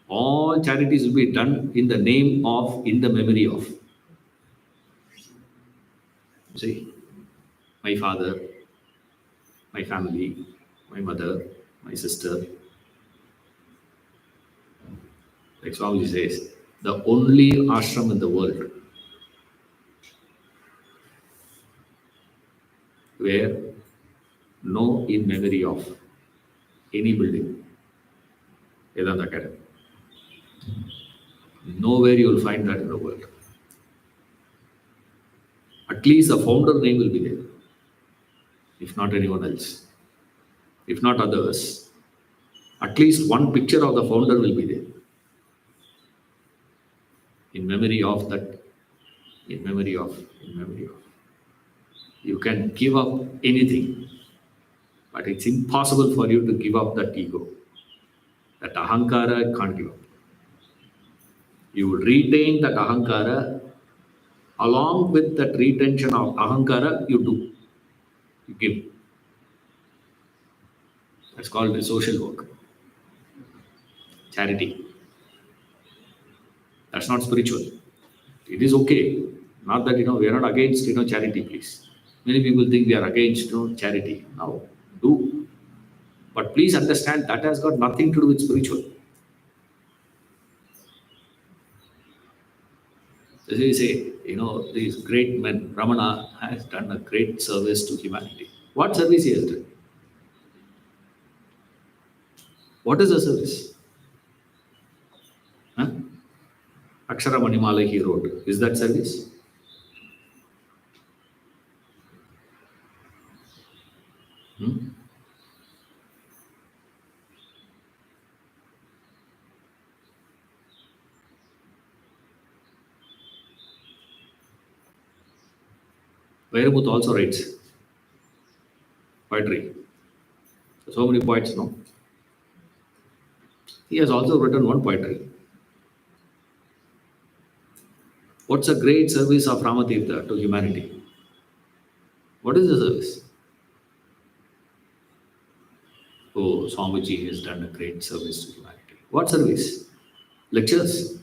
All charities will be done in the name of, in the memory of. See, my father, my family, my mother, my sister. Like Swamiji says, the only ashram in the world where no in memory of any building, Vedanta Academy. Nowhere you will find that in the world. At least the founder name will be there, if not anyone else. If not others, at least one picture of the founder will be there. In memory of that, in memory of. You can give up anything, but it's impossible for you to give up that ego. That ahankara can't give up. You will retain that ahankara. Along with that retention of ahankara, you give. That's called the social work. Charity. That's not spiritual. It is okay. Not that, we are not against, charity, please. Many people think we are against, charity. Now, do. But please understand that has got nothing to do with spiritual. As we say, these great men, Ramana has done a great service to humanity. What service he has done? What is the service? Huh? Akshara Manimala he wrote. Is that service? Vairabhut also writes poetry. So many poets, no? He has also written one poetry. What's a great service of Ramatirtha to humanity? What is the service? Oh, Swamiji has done a great service to humanity. What service? Lectures.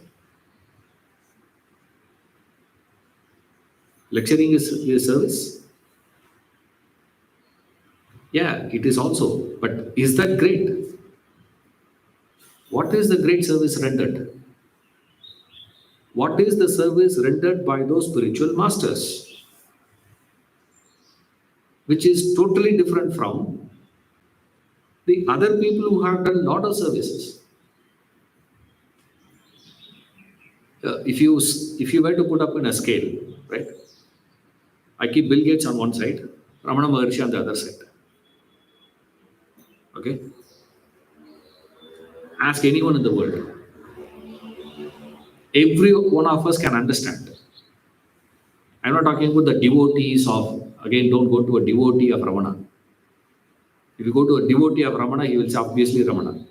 Lecturing is service? Yeah, it is also. But is that great? What is the great service rendered? what is the service rendered by those spiritual masters, which is totally different from the other people who have done a lot of services. If you were to put up in a scale, right? I keep Bill Gates on one side, Ramana Maharshi on the other side. Okay? Ask anyone in the world. Every one of us can understand. I'm not talking about the devotees of, again, don't go to a devotee of Ramana. If you go to a devotee of Ramana, he will say, obviously Ramana.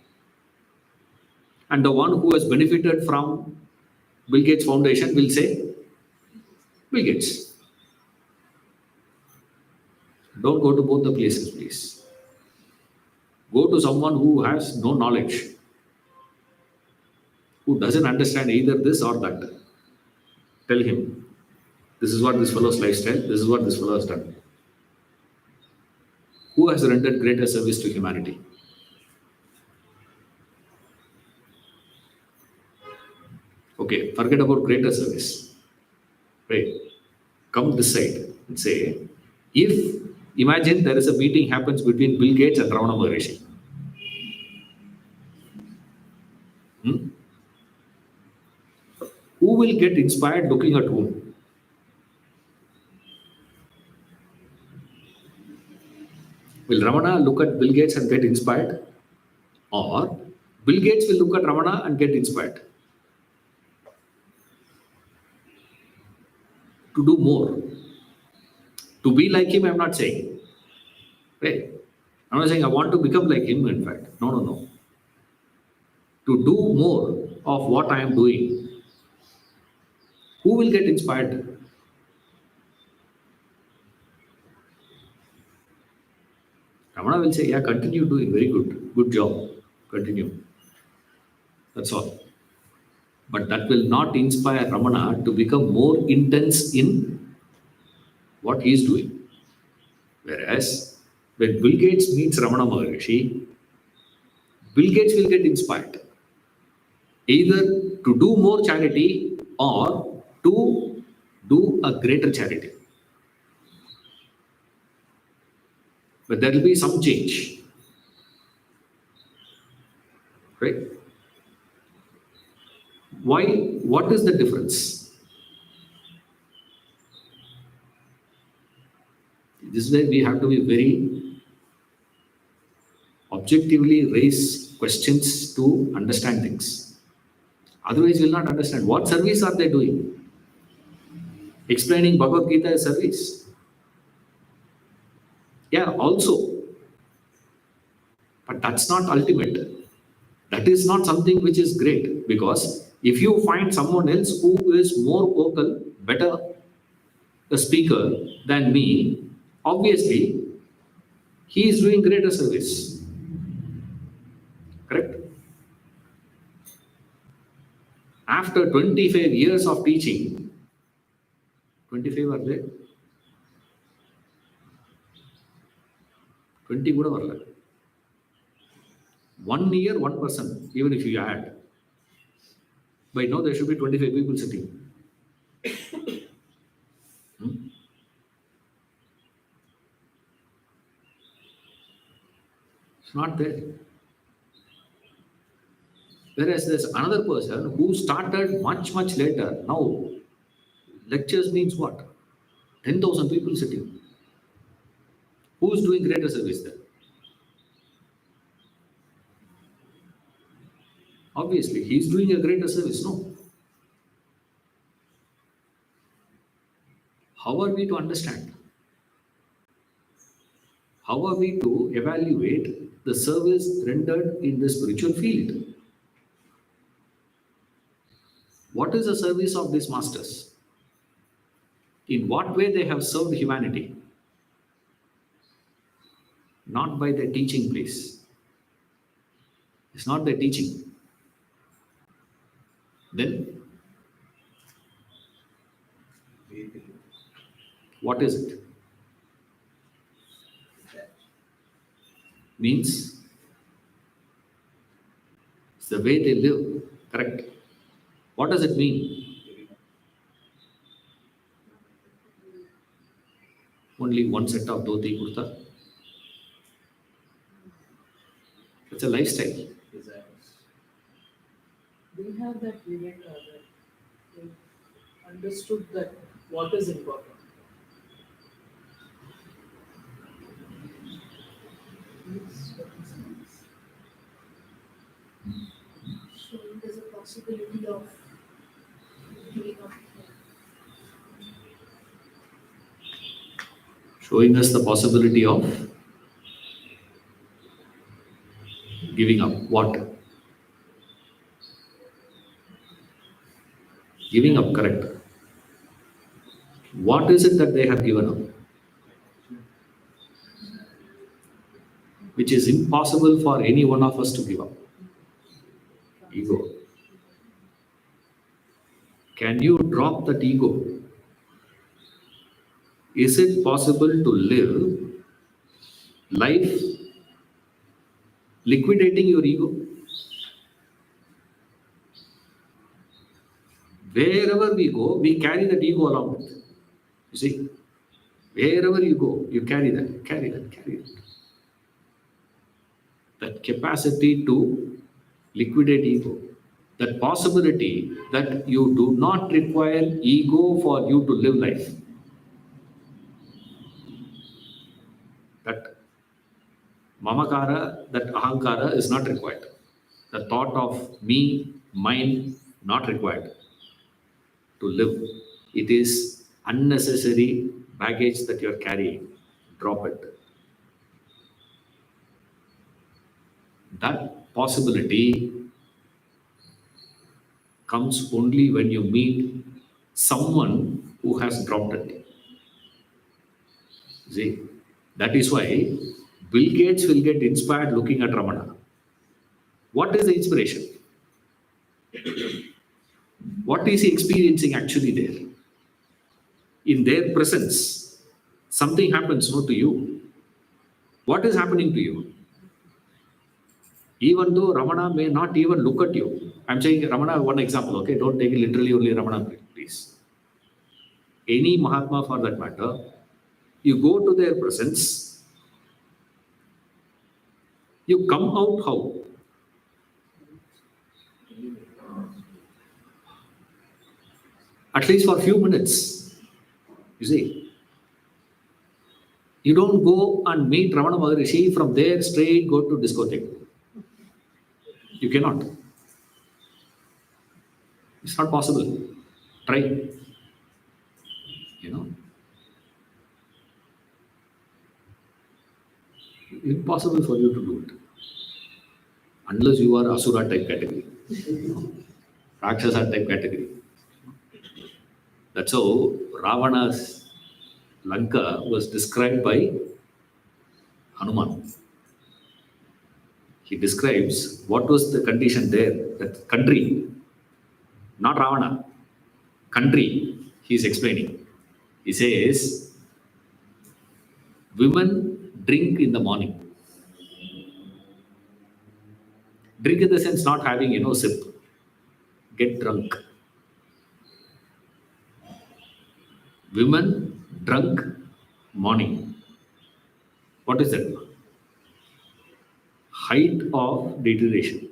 And the one who has benefited from Bill Gates Foundation will say, Bill Gates. Don't go to both the places, please. Go to someone who has no knowledge, who doesn't understand either this or that. Tell him, this is what this fellow's lifestyle, this is what this fellow has done. Who has rendered greater service to humanity? Okay, forget about greater service. Right? Come this side and say, if imagine there is a meeting happens between Bill Gates and Ramana Maharshi. Who will get inspired looking at whom? Will Ramana look at Bill Gates and get inspired? Or Bill Gates will look at Ramana and get inspired? To do more. To be like him, I'm not saying. Right? I'm not saying I want to become like him, in fact. No. To do more of what I am doing. Who will get inspired? Ramana will say, yeah, continue doing, very good. Good job. Continue. That's all. But that will not inspire Ramana to become more intense in what he is doing. Whereas, when Bill Gates meets Ramana Maharshi, Bill Gates will get inspired. Either to do more charity or to do a greater charity. But there will be some change. Right? Why? What is the difference? This is where we have to be very objectively raise questions to understand things. Otherwise, we'll not understand. What service are they doing? Explaining Bhagavad Gita is service. Yeah, also. But that's not ultimate. That is not something which is great, because if you find someone else who is more vocal, better a speaker than me, obviously he is doing greater service. Correct? After 25 years of teaching, 25 are there? 20 kuda varala. 1 year, 1 person, even if you add. By now there should be 25 people sitting. It's not there. Whereas there's another person who started much, much later. Now, lectures means what? 10,000 people sitting. Who's doing greater service there? Obviously, he's doing a greater service, no? How are we to understand? How are we to evaluate the service rendered in the spiritual field? What is the service of these masters? In what way they have served humanity? Not by their teaching, please. It's not their teaching. Then, what is it? Means, it's the way they live. Correct. What does it mean? only one set of dhoti kurta. It's a lifestyle. Desires. They have that viveka that they understood that what is important. Showing there's a possibility of giving up. Showing us the possibility of giving up. What? Giving up, correct. What is it that they have given up? Which is impossible for any one of us to give up. Ego. Can you drop that ego? Is it possible to live life liquidating your ego? Wherever we go, we carry that ego along with. You see, wherever you go, you carry that, carry that, carry that. That capacity to liquidate ego, that possibility that you do not require ego for you to live life. That mamakara, that ahankara is not required. The thought of me, mine, not required to live. It is unnecessary baggage that you are carrying. Drop it. That possibility comes only when you meet someone who has dropped it. See, that is why Bill Gates will get inspired looking at Ramana. What is the inspiration? What is he experiencing actually there? In their presence, something happens, no, to you. What is happening to you? Even though Ramana may not even look at you. I'm saying Ramana, one example, okay? Don't take it literally only Ramana, please. Any Mahatma for that matter, you go to their presence, you come out how? At least for a few minutes. You see, you don't go and meet Ramana Maharishi from there straight go to discotheque. You cannot. It's not possible. Try. You know. Impossible for you to do it. Unless you are Asura type category. Rakshasa type category. That's how Ravana's Lanka was described by Hanuman. He describes what was the condition there, that country, not Ravana, country, he is explaining. He says, women drink in the morning. Drink in the sense not having, sip. Get drunk. Women drunk morning. What is that? Height of deterioration.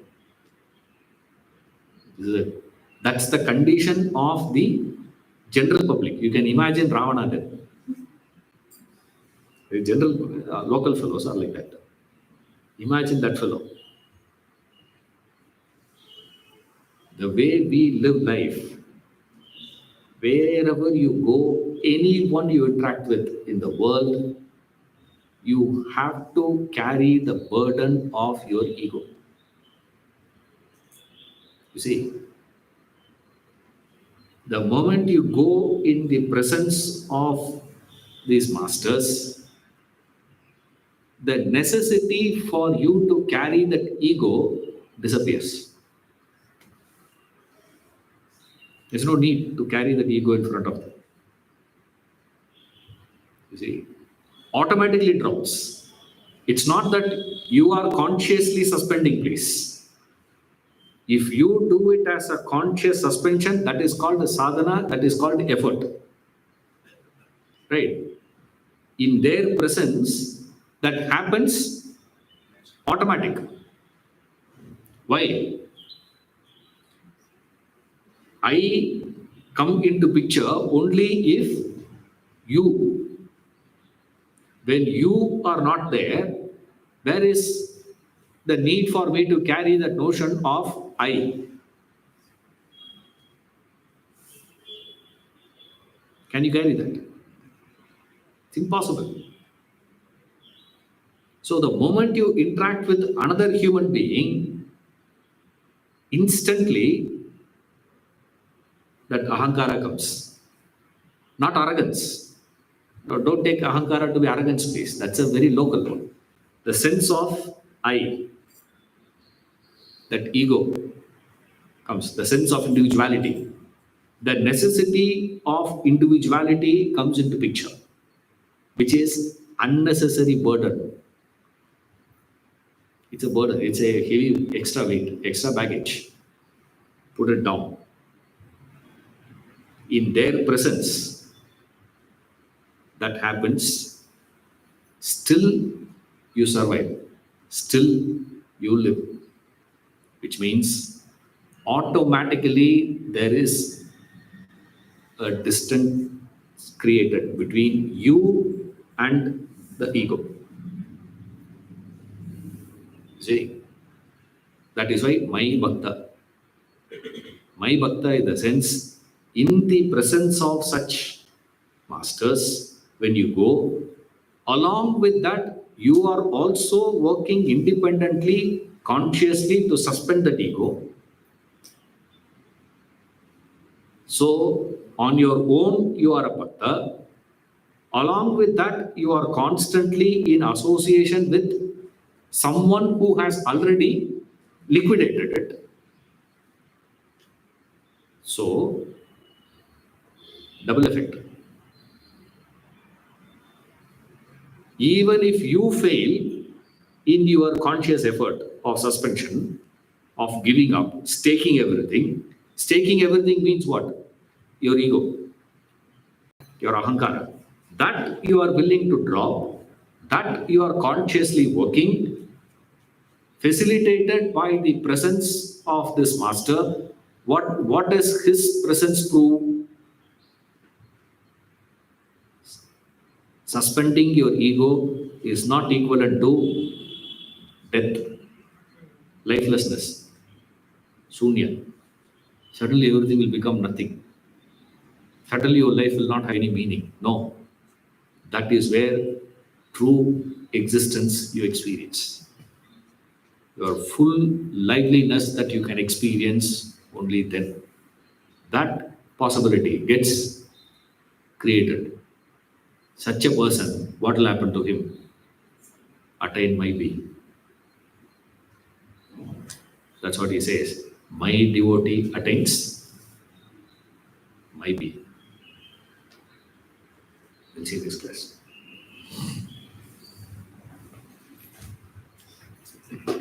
That's the condition of the general public. You can imagine Ravana then. The general local fellows are like that. Imagine that fellow. The way we live life, wherever you go, anyone you interact with in the world, you have to carry the burden of your ego. You see, the moment you go in the presence of these masters, the necessity for you to carry that ego disappears. There's no need to carry that ego in front of them. You see, automatically drops. It's not that you are consciously suspending, please. If you do it as a conscious suspension, that is called the sadhana, that is called effort. Right? In their presence, that happens automatic. Why? I come into picture only if you, when you are not there, there is the need for me to carry that notion of I. Can you carry that? It's impossible. So the moment you interact with another human being, instantly that ahankara comes. Not arrogance. No, don't take ahankara to be arrogance, please. That's a very local one. The sense of I, that ego comes, the sense of individuality. The necessity of individuality comes into picture, which is unnecessary burden. It's a burden, it's a heavy extra weight, extra baggage. Put it down. In their presence, that happens, still you survive, still you live, which means automatically there is a distance created between you and the ego. See, that is why my bhakta. My bhakta in the sense, in the presence of such masters, when you go, along with that, you are also working independently, consciously to suspend that ego. So, on your own, you are a bhakta. Along with that, you are constantly in association with someone who has already liquidated it. So, double effect. Even if you fail in your conscious effort of suspension, of giving up, staking everything means what? Your ego, your ahankara. That you are willing to drop, that you are consciously working, facilitated by the presence of this master. What does his presence prove? Suspending your ego is not equivalent to death, lifelessness, shunya. Suddenly everything will become nothing. Suddenly your life will not have any meaning. No. That is where true existence you experience. Your full liveliness that you can experience only then. That possibility gets created. Such a person, what will happen to him? Attain my being. That's what he says. My devotee attains my being. We'll see this class.